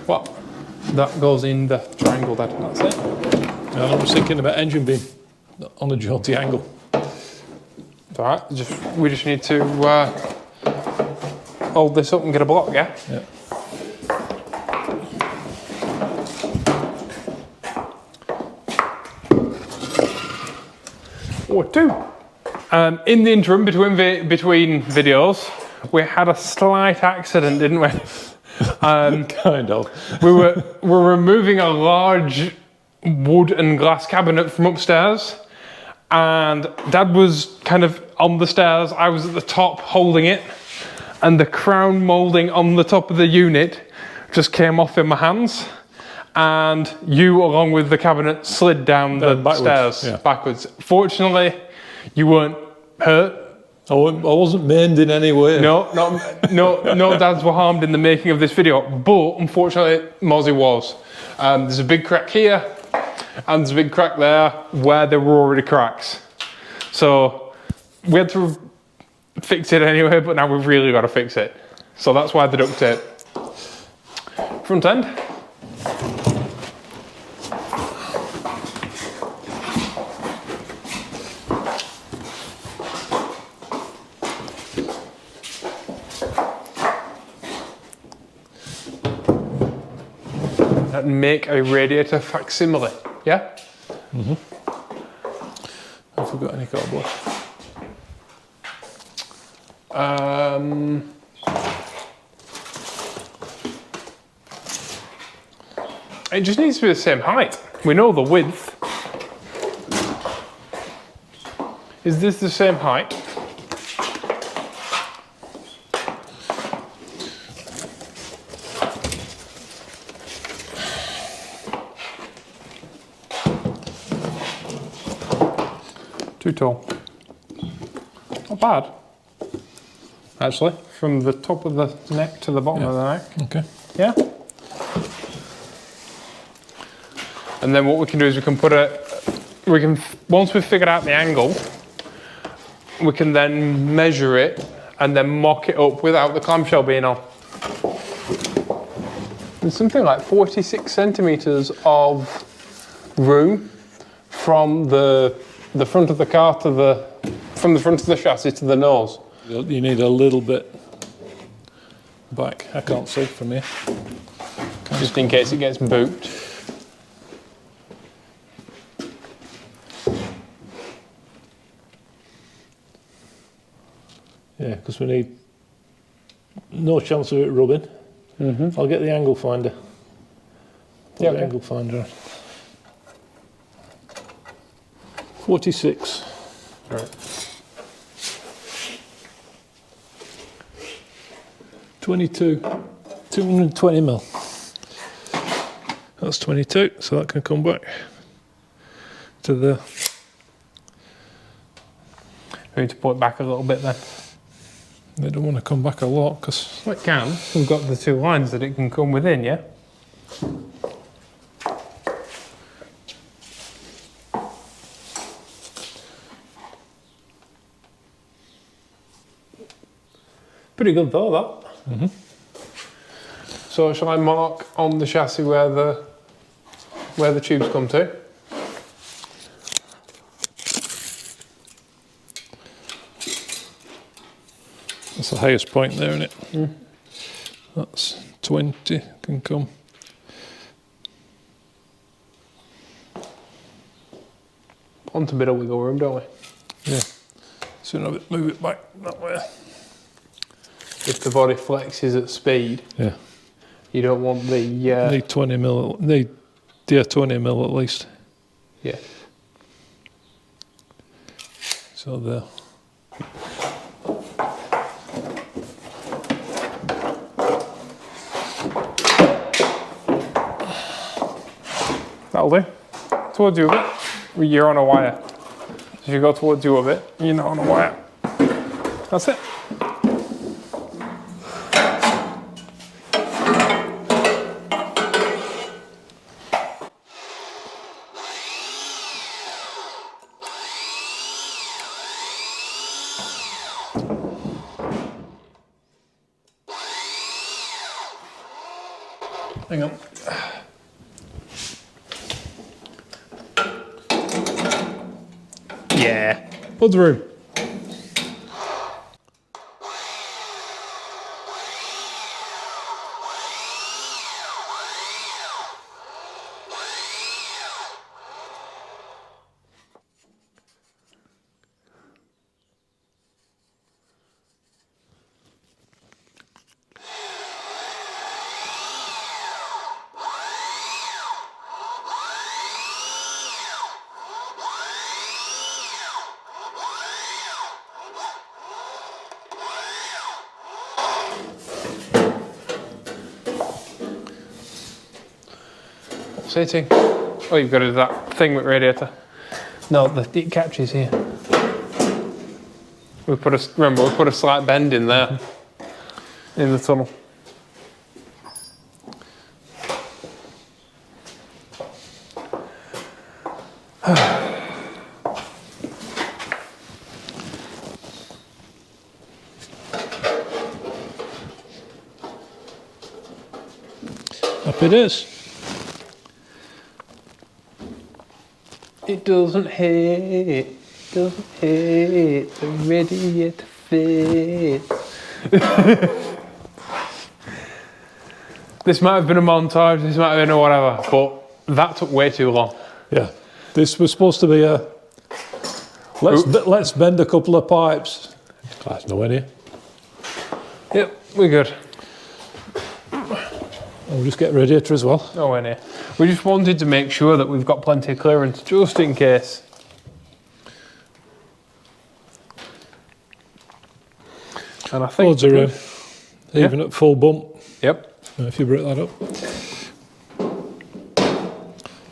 What? That goes in the triangle there, that's it. I was thinking about engine beam on a jaunty angle. It's all right, we just need to hold this up and get a block, yeah? Yeah. Or two. In the interim between videos, we had a slight accident, didn't we? Kind of. We were removing a large wood and glass cabinet from upstairs, and Dad was kind of on the stairs, I was at the top holding it, and the crown moulding on the top of the unit just came off in my hands, and you, along with the cabinet, slid down the stairs backwards. Fortunately, you weren't hurt. I wasn't maimed in any way. No dads were harmed in the making of this video, but unfortunately, Mozzie was. There's a big crack here, and there's a big crack there where there were already cracks. So we had to fix it anyway, but now we've really got to fix it. So that's why the duct tape. Front end. and make a radiator facsimile. Yeah? Have we got any cardboard? It just needs to be the same height. We know the width. Is this the same height? Too tall. Not bad. Actually, from the top of the neck to the bottom of the neck. Okay. Yeah? And then what we can do is we can put once we've figured out the angle, we can then measure it and then mock it up without the clamshell being on. There's something like 46 centimeters of room from the front of the car to from the front of the chassis to the nose. You need a little bit back. I can't see from here. Just in case it gets booped. Yeah, because we need no chance of it rubbing. I'll get the angle finder. Yeah, The okay. angle finder. 46. All right. 22. 220 mil. That's 22, so that can come back to the. We need to pull it back a little bit then. They don't want to come back a lot because Well, it can. We've got the two lines that it can come within, yeah? Pretty good though, that. So shall I mark on the chassis where the tubes come to? that's the highest point there, isn't it? That's 20, can come. Want a bit of wiggle room, don't we? Yeah. So move it back that way. If the body flexes at speed, Yeah. you don't want the Need 20 mil. Need 20 mil at least. yeah. So there. That'll do. Towards you a bit. You're on a wire. If you go towards you a bit, you're not on a wire. That's it. Hang on. Yeah. Put the room. Insulating. Oh, you've got to do that thing with radiator. No, it catches here. We put a slight bend in there, in the tunnel. Happy days. It doesn't hit, the radiator fits. This might have been a montage, this might have been a whatever, but that took way too long. Yeah, this was supposed to be a, let's bend a couple of pipes. That's nowhere near. Yep, we're good. We'll just get radiator as well. Nowhere near. We just wanted to make sure that we've got plenty of clearance, just in case. And I think... Loads of room, even at full bump. Yep. If you break that up.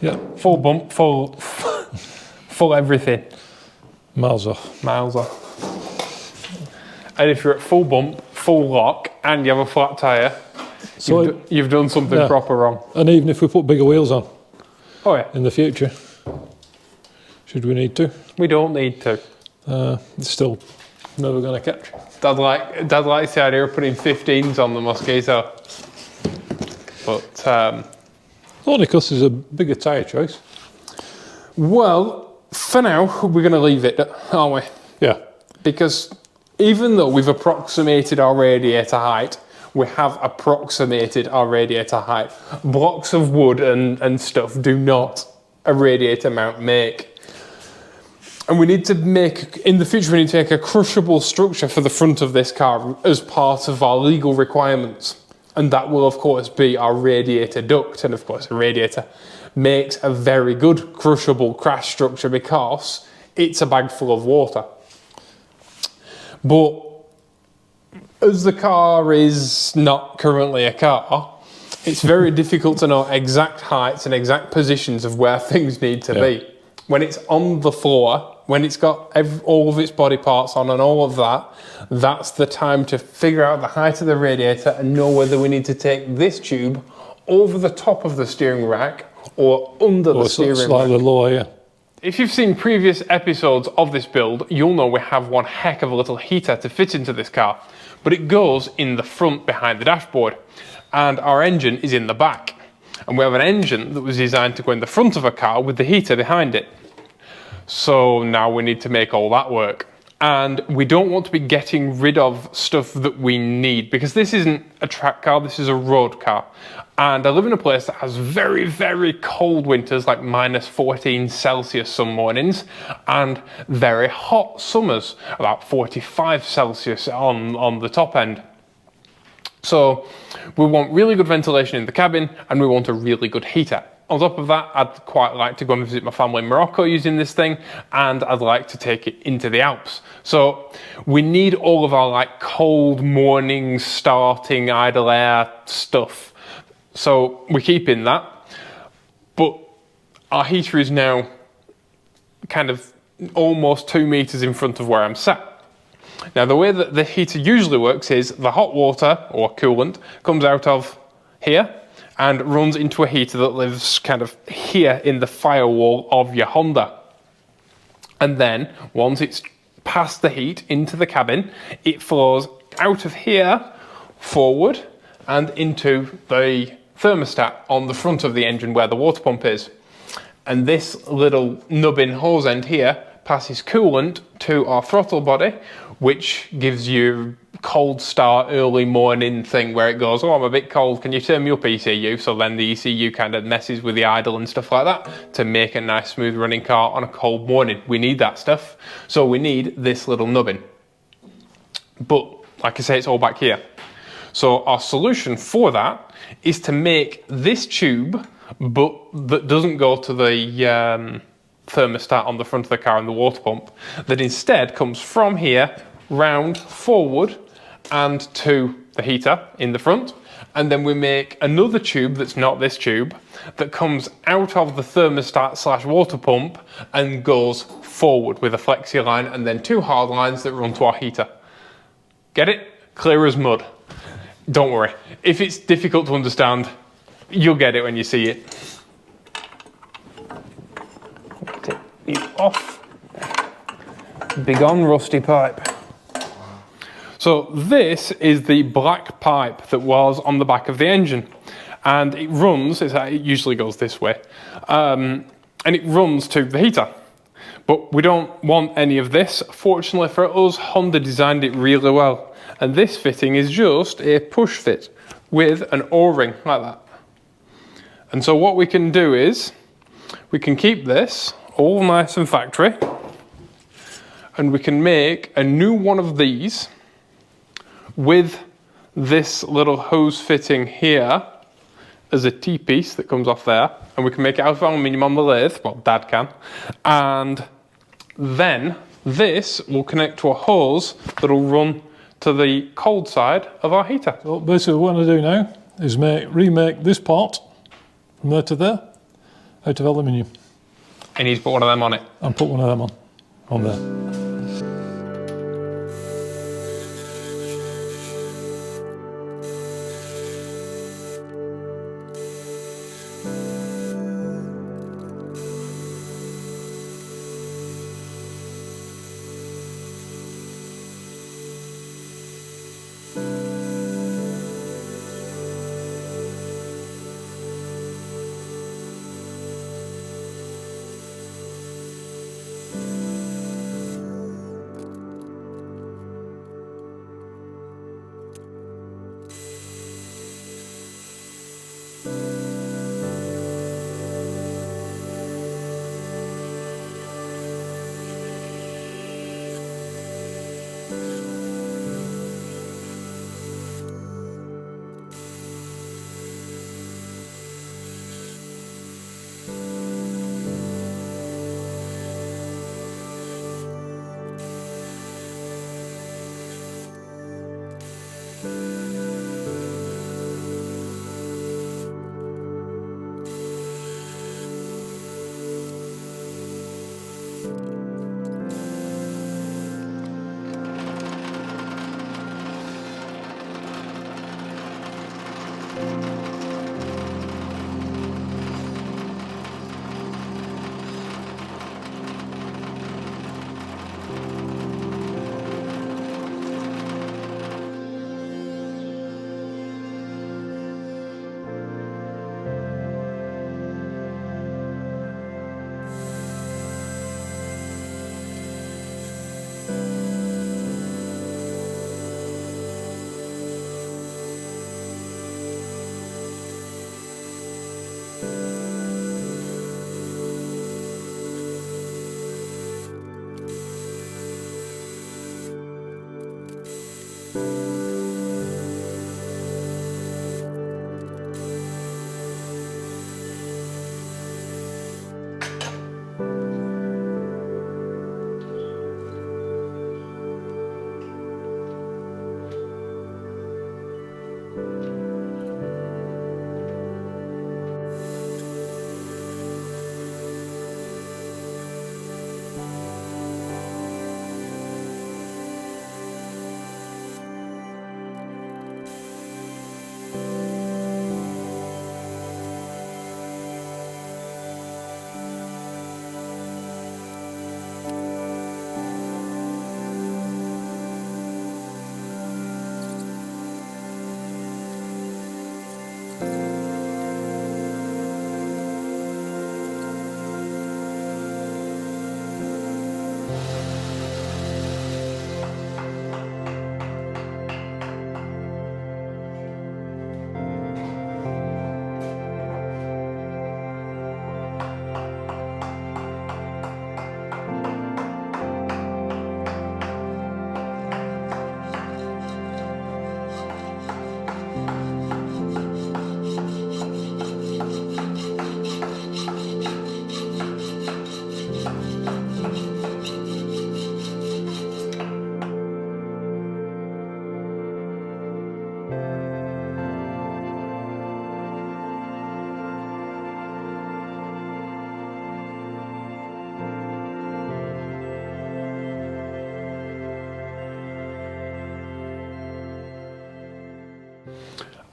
Yeah. Full bump, full everything. Miles off. Miles off. And if you're at full bump, full lock, and you have a flat tyre, so you've done something proper wrong. And even if we put bigger wheels on, in the future, should we need to? We don't need to. It's still never going to catch. Dad likes the idea of putting 15s on the Mosquito, but only because there's a bigger tyre choice. Well, for now we're going to leave it, aren't we? Yeah. Because even though we've approximated our radiator height, we have approximated our radiator height. Blocks of wood and stuff do not a radiator mount make. And we need to make, in the future, we need to make a crushable structure for the front of this car as part of our legal requirements. And that will, of course, be our radiator duct. And of course, a radiator makes a very good crushable crash structure because it's a bag full of water. But as the car is not currently a car, it's very difficult to know exact heights and exact positions of where things need to be. When it's on the floor, when it's got all of its body parts on and all of that, that's the time to figure out the height of the radiator and know whether we need to take this tube over the top of the steering rack or under the steering rack. Slightly lower, yeah. If you've seen previous episodes of this build, you'll know we have one heck of a little heater to fit into this car, but it goes in the front behind the dashboard, and our engine is in the back. And we have an engine that was designed to go in the front of a car with the heater behind it. So now we need to make all that work. And we don't want to be getting rid of stuff that we need, because this isn't a track car, this is a road car. And I live in a place that has very, very cold winters, like -14 some mornings, and very hot summers, about 45 on the top end. So we want really good ventilation in the cabin, and we want a really good heater. On top of that, I'd quite like to go and visit my family in Morocco using this thing, and I'd like to take it into the Alps. So we need all of our like cold morning starting idle air stuff. So we're keeping that, but our heater is now kind of almost 2 meters in front of where I'm sat. Now the way that the heater usually works is the hot water or coolant comes out of here and runs into a heater that lives kind of here in the firewall of your Honda. And then once it's past the heat into the cabin, it flows out of here forward and into the thermostat on the front of the engine where the water pump is. And this little nubbin hose end here passes coolant to our throttle body, which gives you cold start early morning thing where it goes, oh, I'm a bit cold, can you turn me up ECU? So then the ECU kind of messes with the idle and stuff like that to make a nice smooth running car on a cold morning. We need that stuff. So we need this little nubbin. But like I say, it's all back here. So our solution for that is to make this tube, but that doesn't go to the thermostat on the front of the car and the water pump, that instead comes from here round forward and to the heater in the front, and then we make another tube that's not this tube that comes out of the thermostat / water pump and goes forward with a flexi line and then 2 hard lines that run to our heater. Get it? Clear as mud. Don't worry, if it's difficult to understand, you'll get it when you see it. Take these off. Big on rusty pipe. So this is the black pipe that was on the back of the engine, and it runs, it usually goes this way, and it runs to the heater. But we don't want any of this. Fortunately for us, Honda designed it really well, and this fitting is just a push fit. with an O-ring like that. And so what we can do is, we can keep this all nice and factory, and we can make a new one of these with this little hose fitting here as a T-piece that comes off there, and we can make it out of aluminium on the lathe, well, Dad can, and then this will connect to a hose that'll run to the cold side of our heater. So basically what I'm going to do now is remake this part from there to there out of aluminium. And he's put one of them on it. And put one of them on there.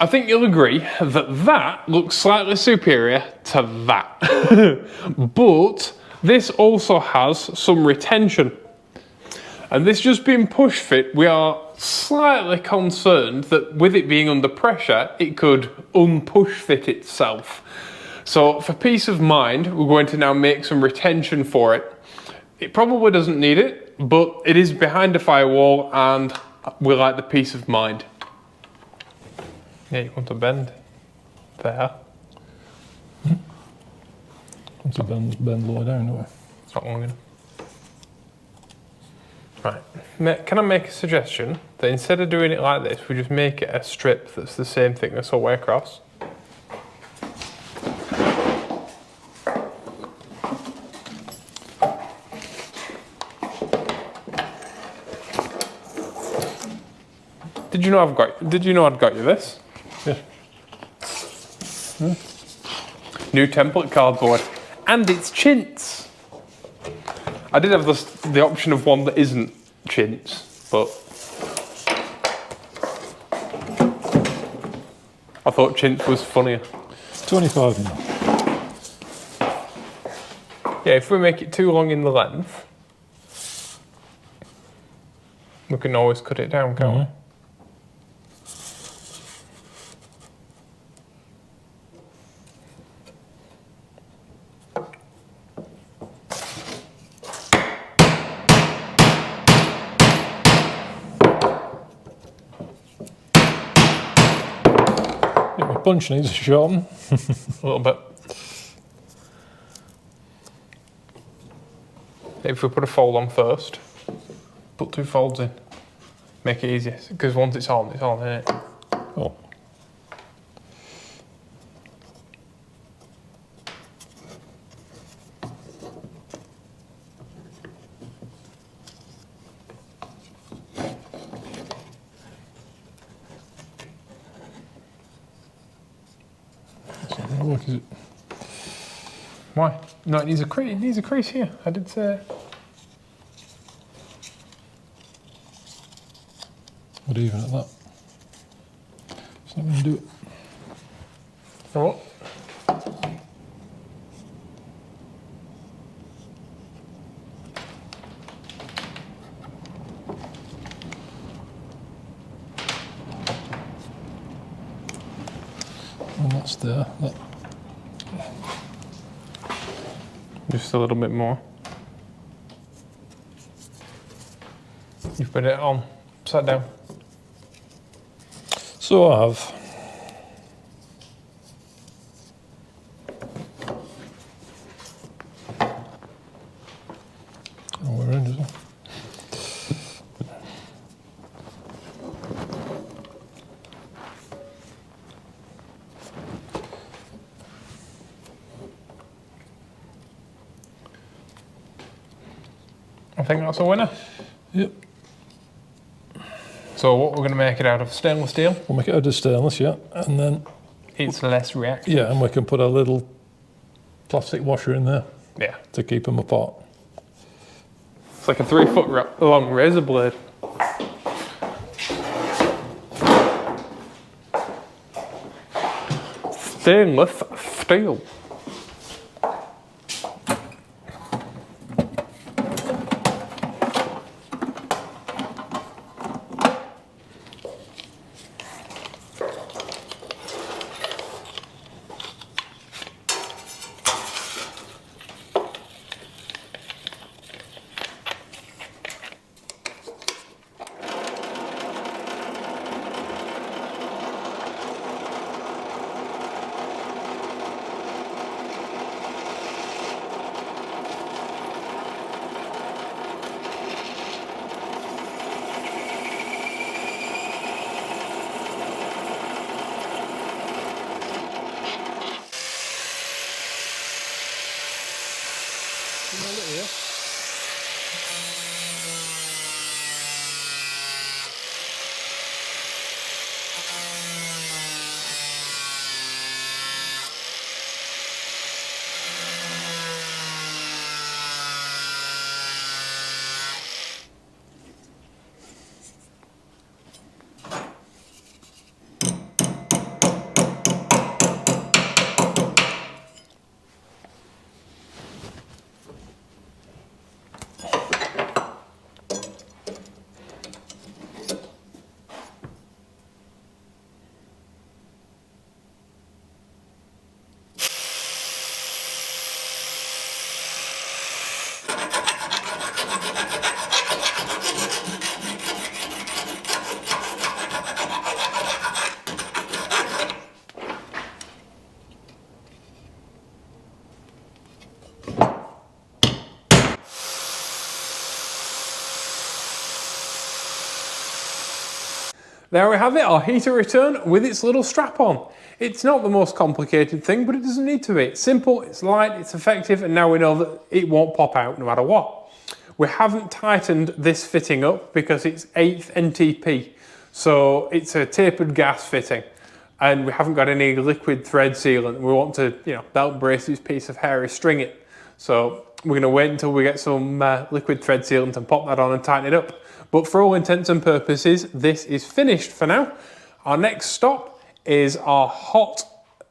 I think you'll agree that that looks slightly superior to that. But this also has some retention. And this just being push fit, we are slightly concerned that with it being under pressure, it could unpush fit itself. So for peace of mind, we're going to now make some retention for it. It probably doesn't need it, but it is behind a firewall and we like the peace of mind. Yeah, you want to bend there. Want to bend lower down, don't we? It's not long enough. Right, can I make a suggestion that instead of doing it like this, we just make it a strip that's the same thickness all the way across? Did you know I've got you this? Yeah. New template cardboard, and it's chintz. I did have the option of one that isn't chintz, but I thought chintz was funnier. 25 now. Yeah, if we make it too long in the length, we can always cut it down, can't we? Bunch needs a shorten. A little bit. If we put a fold on first, put 2 folds in, make it easier, because once it's on, isn't it? Oh. Work, is it? Why? No, it needs a crease. It needs a crease here. I did say. What even at that? It's not going to do it. For what? And that's there. That. Just a little bit more. You've put it on, upside down. So I have. Oh, we're in, isn't it? I think that's a winner. Yep. So what we're going to make it out of? Stainless steel? We'll make it out of stainless, yeah. And then, It's less reactive. yeah, and we can put a little plastic washer in there Yeah. to keep them apart. It's like a 3 foot long razor blade. Stainless steel. There we have it, our heater return with its little strap on. It's not the most complicated thing, but it doesn't need to be. It's simple, it's light, it's effective, and now we know that it won't pop out no matter what. We haven't tightened this fitting up because it's 8th NTP. So it's a tapered gas fitting, and we haven't got any liquid thread sealant. We want to, belt brace this piece of hairy string it. So we're going to wait until we get some liquid thread sealant and pop that on and tighten it up. But for all intents and purposes, this is finished for now. Our next stop is our hot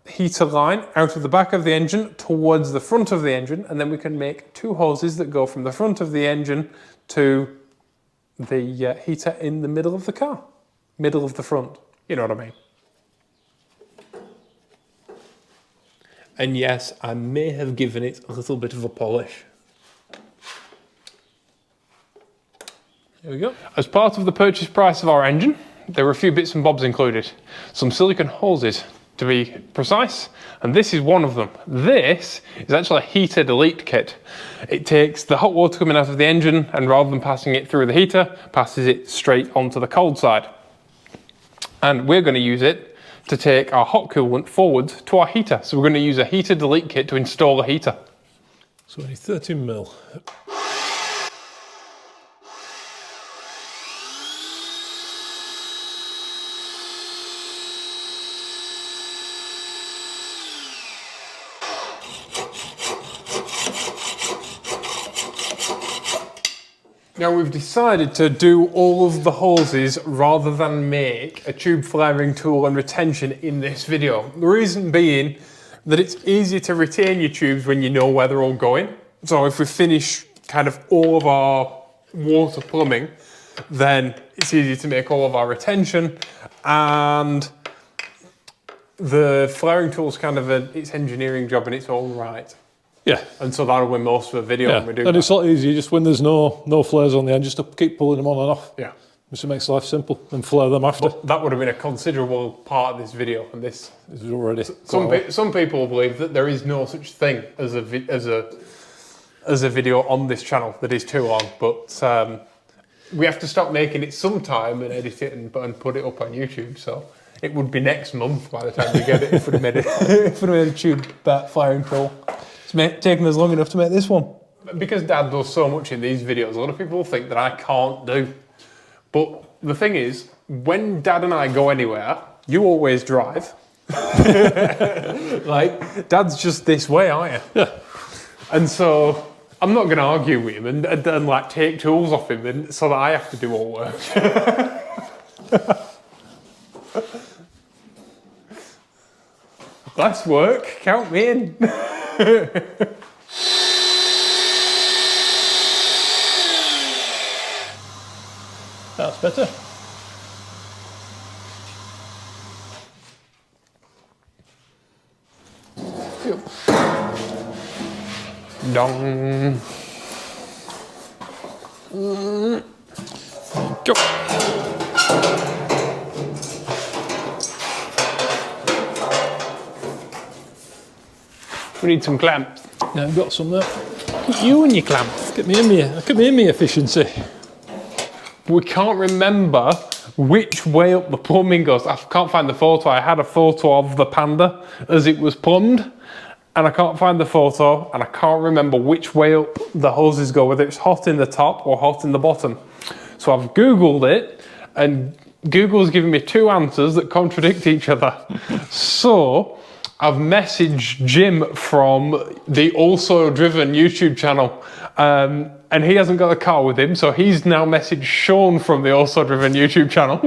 heater line out of the back of the engine towards the front of the engine, and then we can make 2 hoses that go from the front of the engine to the heater in the middle of the car. Middle of the front, you know what I mean. And yes, I may have given it a little bit of a polish. There we go. As part of the purchase price of our engine, there were a few bits and bobs included. Some silicone hoses, to be precise, and this is one of them. This is actually a heater delete kit. It takes the hot water coming out of the engine, and rather than passing it through the heater, passes it straight onto the cold side. And we're going to use it to take our hot coolant forward to our heater. So we're going to use a heater delete kit to install a heater. So only 13mm. Now we've decided to do all of the hoses rather than make a tube flaring tool and retention in this video. The reason being that it's easier to retain your tubes when you know where they're all going. So if we finish kind of all of our water plumbing, then it's easier to make all of our retention, and the flaring tool's kind of its engineering job and it's all right. Yeah. And so that'll win most of the video when we do that. It's a lot easier just when there's no flares on the end, just to keep pulling them on and off. Yeah. Just makes life simple, and flare them after. But that would have been a considerable part of this video, and this is already. Some people believe that there is no such thing as a video on this channel that is too long, but we have to stop making it sometime and edit it and put it up on YouTube. So it would be next month by the time we get it if we'd have made it. If we'd have made a tube flaring tool. It's taken us long enough to make this one. Because Dad does so much in these videos, a lot of people think that I can't do. But the thing is, when Dad and I go anywhere, you always drive. Like, Dad's just this way, aren't you? Yeah. And so I'm not going to argue with him and like take tools off him so that I have to do all work. Less work, count me in. That's better. Yep. Dong. Go. We need some clamps. Yeah, I've got some there. You and your clamps. Get me in me efficiency. We can't remember which way up the plumbing goes. I can't find the photo. I had a photo of the Panda as it was plumbed, and I can't find the photo, and I can't remember which way up the hoses go, whether it's hot in the top or hot in the bottom. So I've Googled it, and Google's given me 2 answers that contradict each other. So I've messaged Jim from the Also Driven YouTube channel, and he hasn't got a car with him, so he's now messaged Sean from the Also Driven YouTube channel.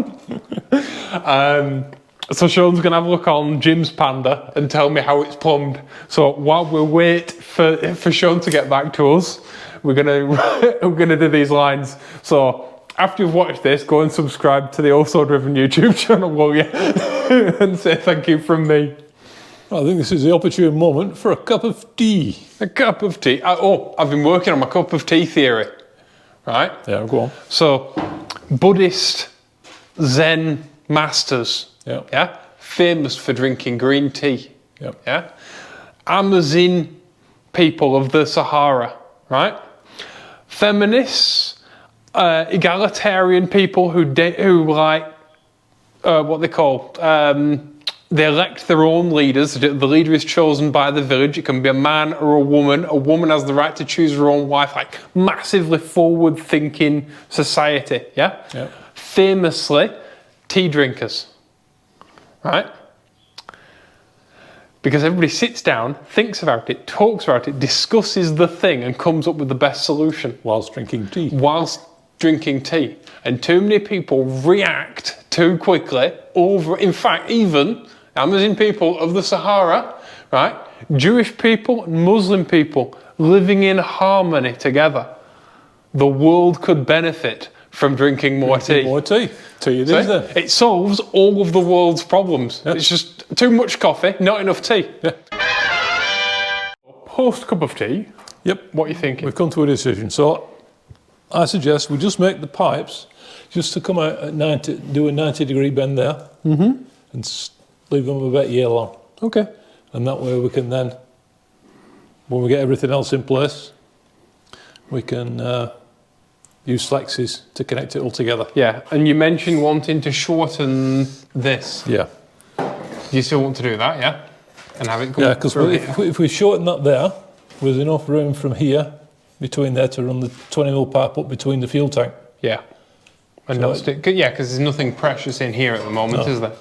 So Sean's going to have a look on Jim's Panda and tell me how it's plumbed. So while we wait for Sean to get back to us, we're gonna do these lines. So after you've watched this, go and subscribe to the Also Driven YouTube channel, will you? And say thank you from me. I think this is the opportune moment for a cup of tea. A cup of tea. I've been working on my cup of tea theory, right? Yeah, go on. So, Buddhist Zen masters, yeah, famous for drinking green tea, yeah. Amazon people of the Sahara, right? Feminists, egalitarian people who like what they call, they elect their own leaders. The leader is chosen by the village. It can be a man or a woman. A woman has the right to choose her own wife, like massively forward-thinking society, yeah? Yeah. Famously, tea drinkers, right? Because everybody sits down, thinks about it, talks about it, discusses the thing and comes up with the best solution. Whilst drinking tea. Whilst drinking tea. And too many people react too quickly over, in fact, even Amazon people of the Sahara, right? Jewish people and Muslim people living in harmony together. The world could benefit from drinking more tea. More tea. Tea it is then. It solves all of the world's problems. Yeah. It's just too much coffee, not enough tea. Yeah. Post cup of tea, Yep. what are you thinking? We've come to a decision. So I suggest we just make the pipes just to come out at 90, do a 90-degree bend there, and leave them about a year long. Okay. And that way we can then, when we get everything else in place, we can use flexes to connect it all together. Yeah, and you mentioned wanting to shorten this. Yeah. Do you still want to do that, yeah? And have it come Yeah, because through if we shorten that there, there's enough room from here, between there, to run the 20mm pipe up between the fuel tank. Yeah. And So not stick, yeah, because there's nothing precious in here at the moment, No. is there?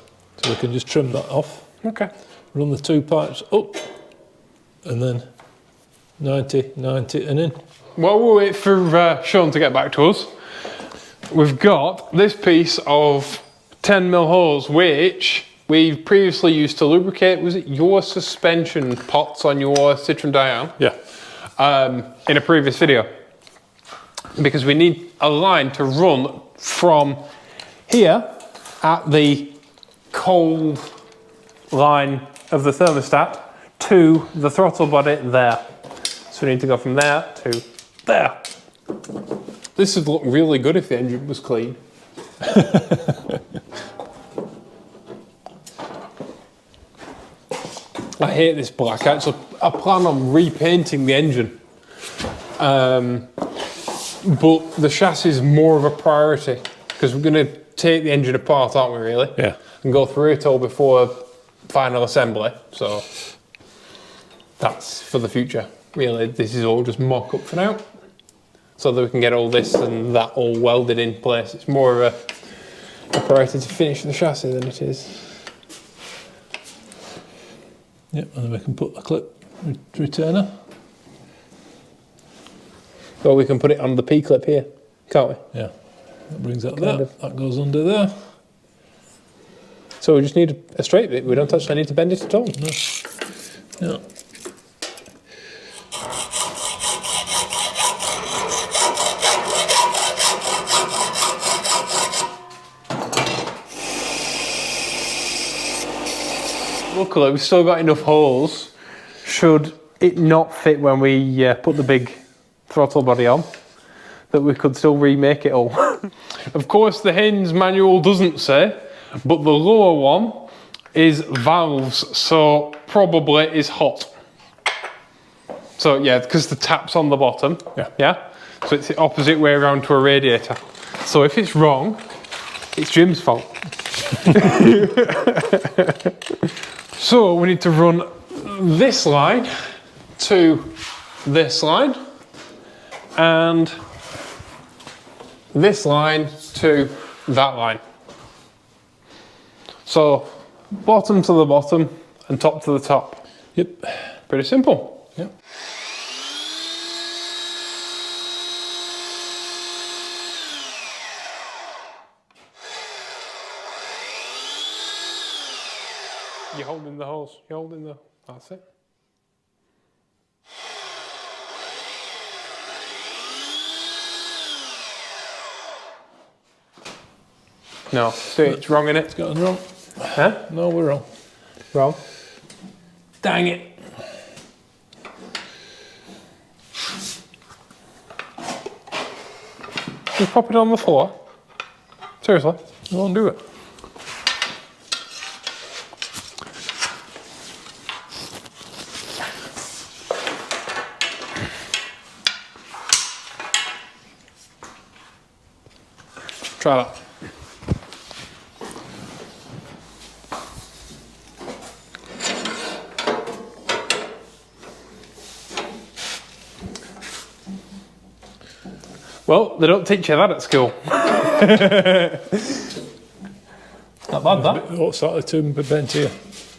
So we can just trim that off, Okay. run the 2 pipes up, and then 90, 90, and in. While we wait for Sean to get back to us, we've got this piece of 10mm hose, which we previously used to lubricate. Was it your suspension pots on your Citroen Diane? Yeah. In a previous video. Because we need a line to run from here at the cold line of the thermostat to the throttle body there. So we need to go from there to there. This would look really good if the engine was clean. I hate this black. Actually, I plan on repainting the engine. But the chassis is more of a priority because we're going to take the engine apart, aren't we, really? Yeah. And go through it all before final assembly. So that's for the future. Really, this is all just mock-up for now. So that we can get all this and that all welded in place. It's more of a priority to finish the chassis than it is. Yep, and then we can put a clip retainer. Or we can put it on the P-clip here, can't we? Yeah, that brings that Kind there. of. That goes under there. So we just need a straight bit. We don't actually need to bend it at all. No. Yeah. Luckily, we've still got enough holes. Should it not fit when we put the big throttle body on, that we could still remake it all. Of course, the Haynes manual doesn't say, but the lower one is valves, so probably is hot. So yeah, because the tap's on the bottom. Yeah. So it's the opposite way around to a radiator. So if it's wrong, it's Jim's fault. So we need to run this line to this line and this line to that line. So bottom to the bottom and top to the top. Yep. Pretty simple. Yep. You're holding the hose. You're holding the... That's it. No, it's wrong in it. Got it wrong. Huh? No, we're wrong. Wrong. Dang it. Just pop it on the floor. Seriously. I won't do it. Try that. Well, they don't teach you that at school. Not bad, that. Oh, slightly too bent here.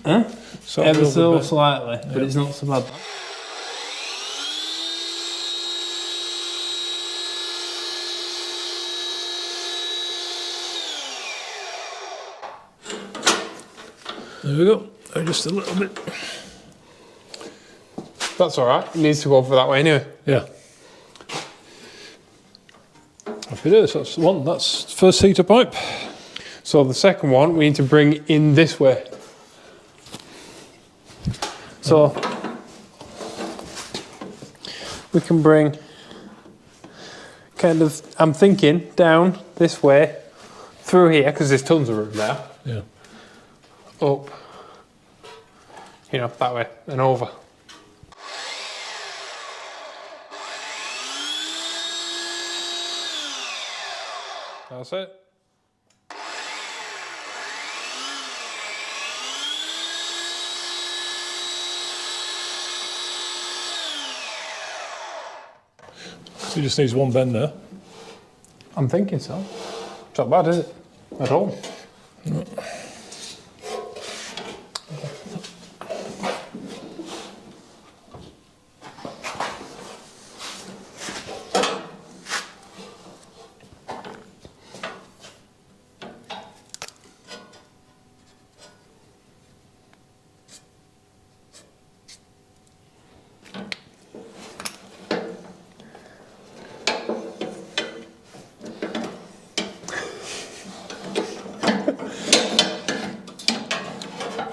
Huh? Slightly Ever so bent. slightly, but it's not so bad. There we go. Just a little bit. That's all right. It needs to go over that way anyway. Yeah. Happy days. That's one. That's first heater pipe. So the second one we need to bring in this way. So we can bring kind of, I'm thinking, down this way, through here, because there's tons of room there, Yeah. up, you know, that way, and over. That's it. So it just needs one bend there. I'm thinking so. It's not bad, is it? At all. No.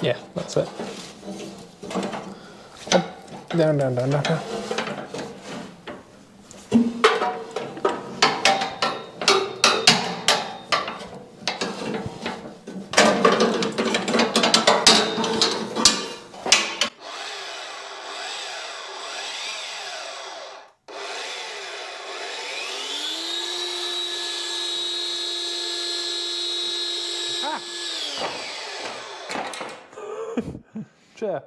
Yeah, that's it. Up, down, down, down, down, down. Chair.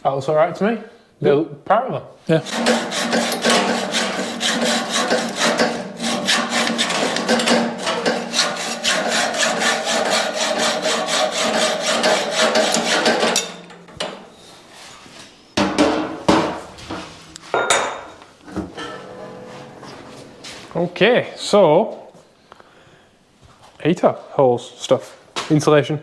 That looks alright to me. They're parallel. Yeah. Okay, so heater holes stuff, insulation.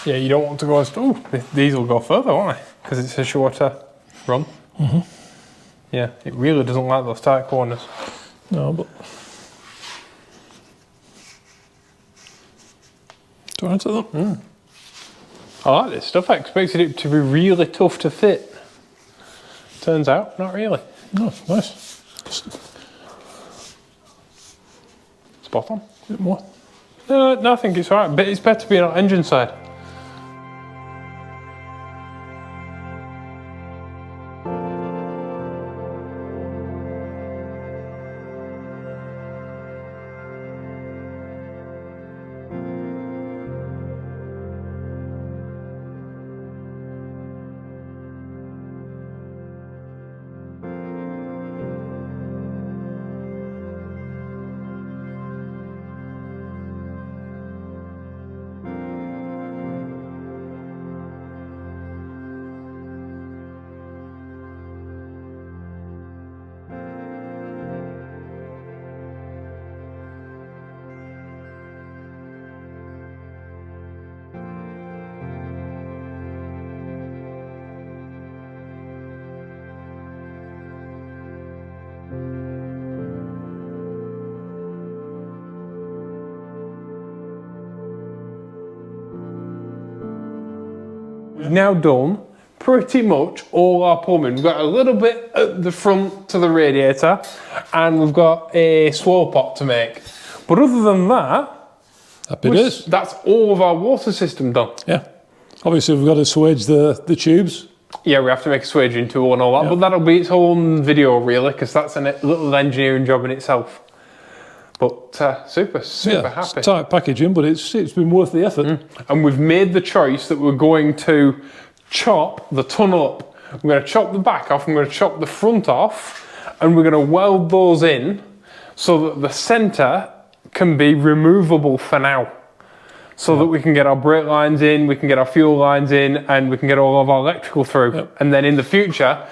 Yeah, you don't want to go as, oh, these will go further, won't they? Because it's a shorter run. Mm-hmm. Yeah, it really doesn't like those tight corners. No, but do I answer them? I like this stuff. I expected it to be really tough to fit. Turns out, not really. No, nice. Spot on. A bit more. No, I think it's alright, but it's better to be on the engine side. We've now done pretty much all our plumbing. We've got a little bit at the front to the radiator, and we've got a swirl pot to make. But other than that, happy days. That's all of our water system done. Yeah. Obviously, we've got to swage the tubes. Yeah, we have to make a swaging tool and all that, but that'll be its own video really, because that's a little engineering job in itself. But super happy. It's tight packaging, but it's been worth the effort. And we've made the choice that we're going to chop the tunnel up. We're going to chop the back off, I'm going to chop the front off, and we're going to weld those in so that the centre can be removable for now. So that we can get our brake lines in, we can get our fuel lines in, and we can get all of our electrical through. Yep. And then in the future,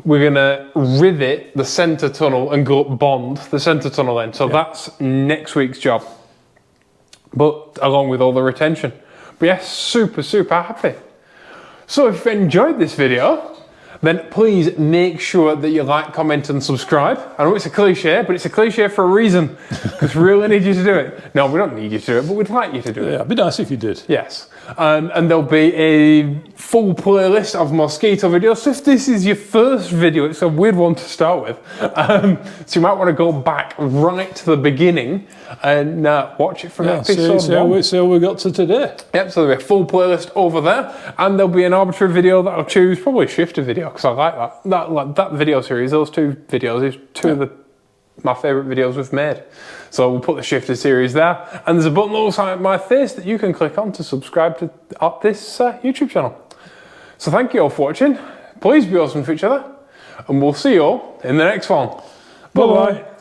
we're gonna rivet the centre tunnel and go bond the centre tunnel in. So that's next week's job. But along with all the retention. But yes, super happy. So if you enjoyed this video, then please make sure that you like, comment and subscribe. I know it's a cliche, but it's a cliche for a reason, because we really need you to do it. No, we don't need you to do it, but we'd like you to do it. Yeah, it'd be nice if you did. Yes. And there'll be a full playlist of Mosquito videos. So if this is your first video, it's a weird one to start with. So you might want to go back right to the beginning and watch it from episode 1. See how we got to today. Yep, so there'll be a full playlist over there, and there'll be an arbitrary video that I'll choose, probably a shifter video, because I like that. That video series, those two videos, is two of my favourite videos we've made. So we'll put the shifter series there, and there's a button alongside my face that you can click on to subscribe to this YouTube channel. So thank you all for watching. Please be awesome to each other, and we'll see you all in the next one. Bye-bye.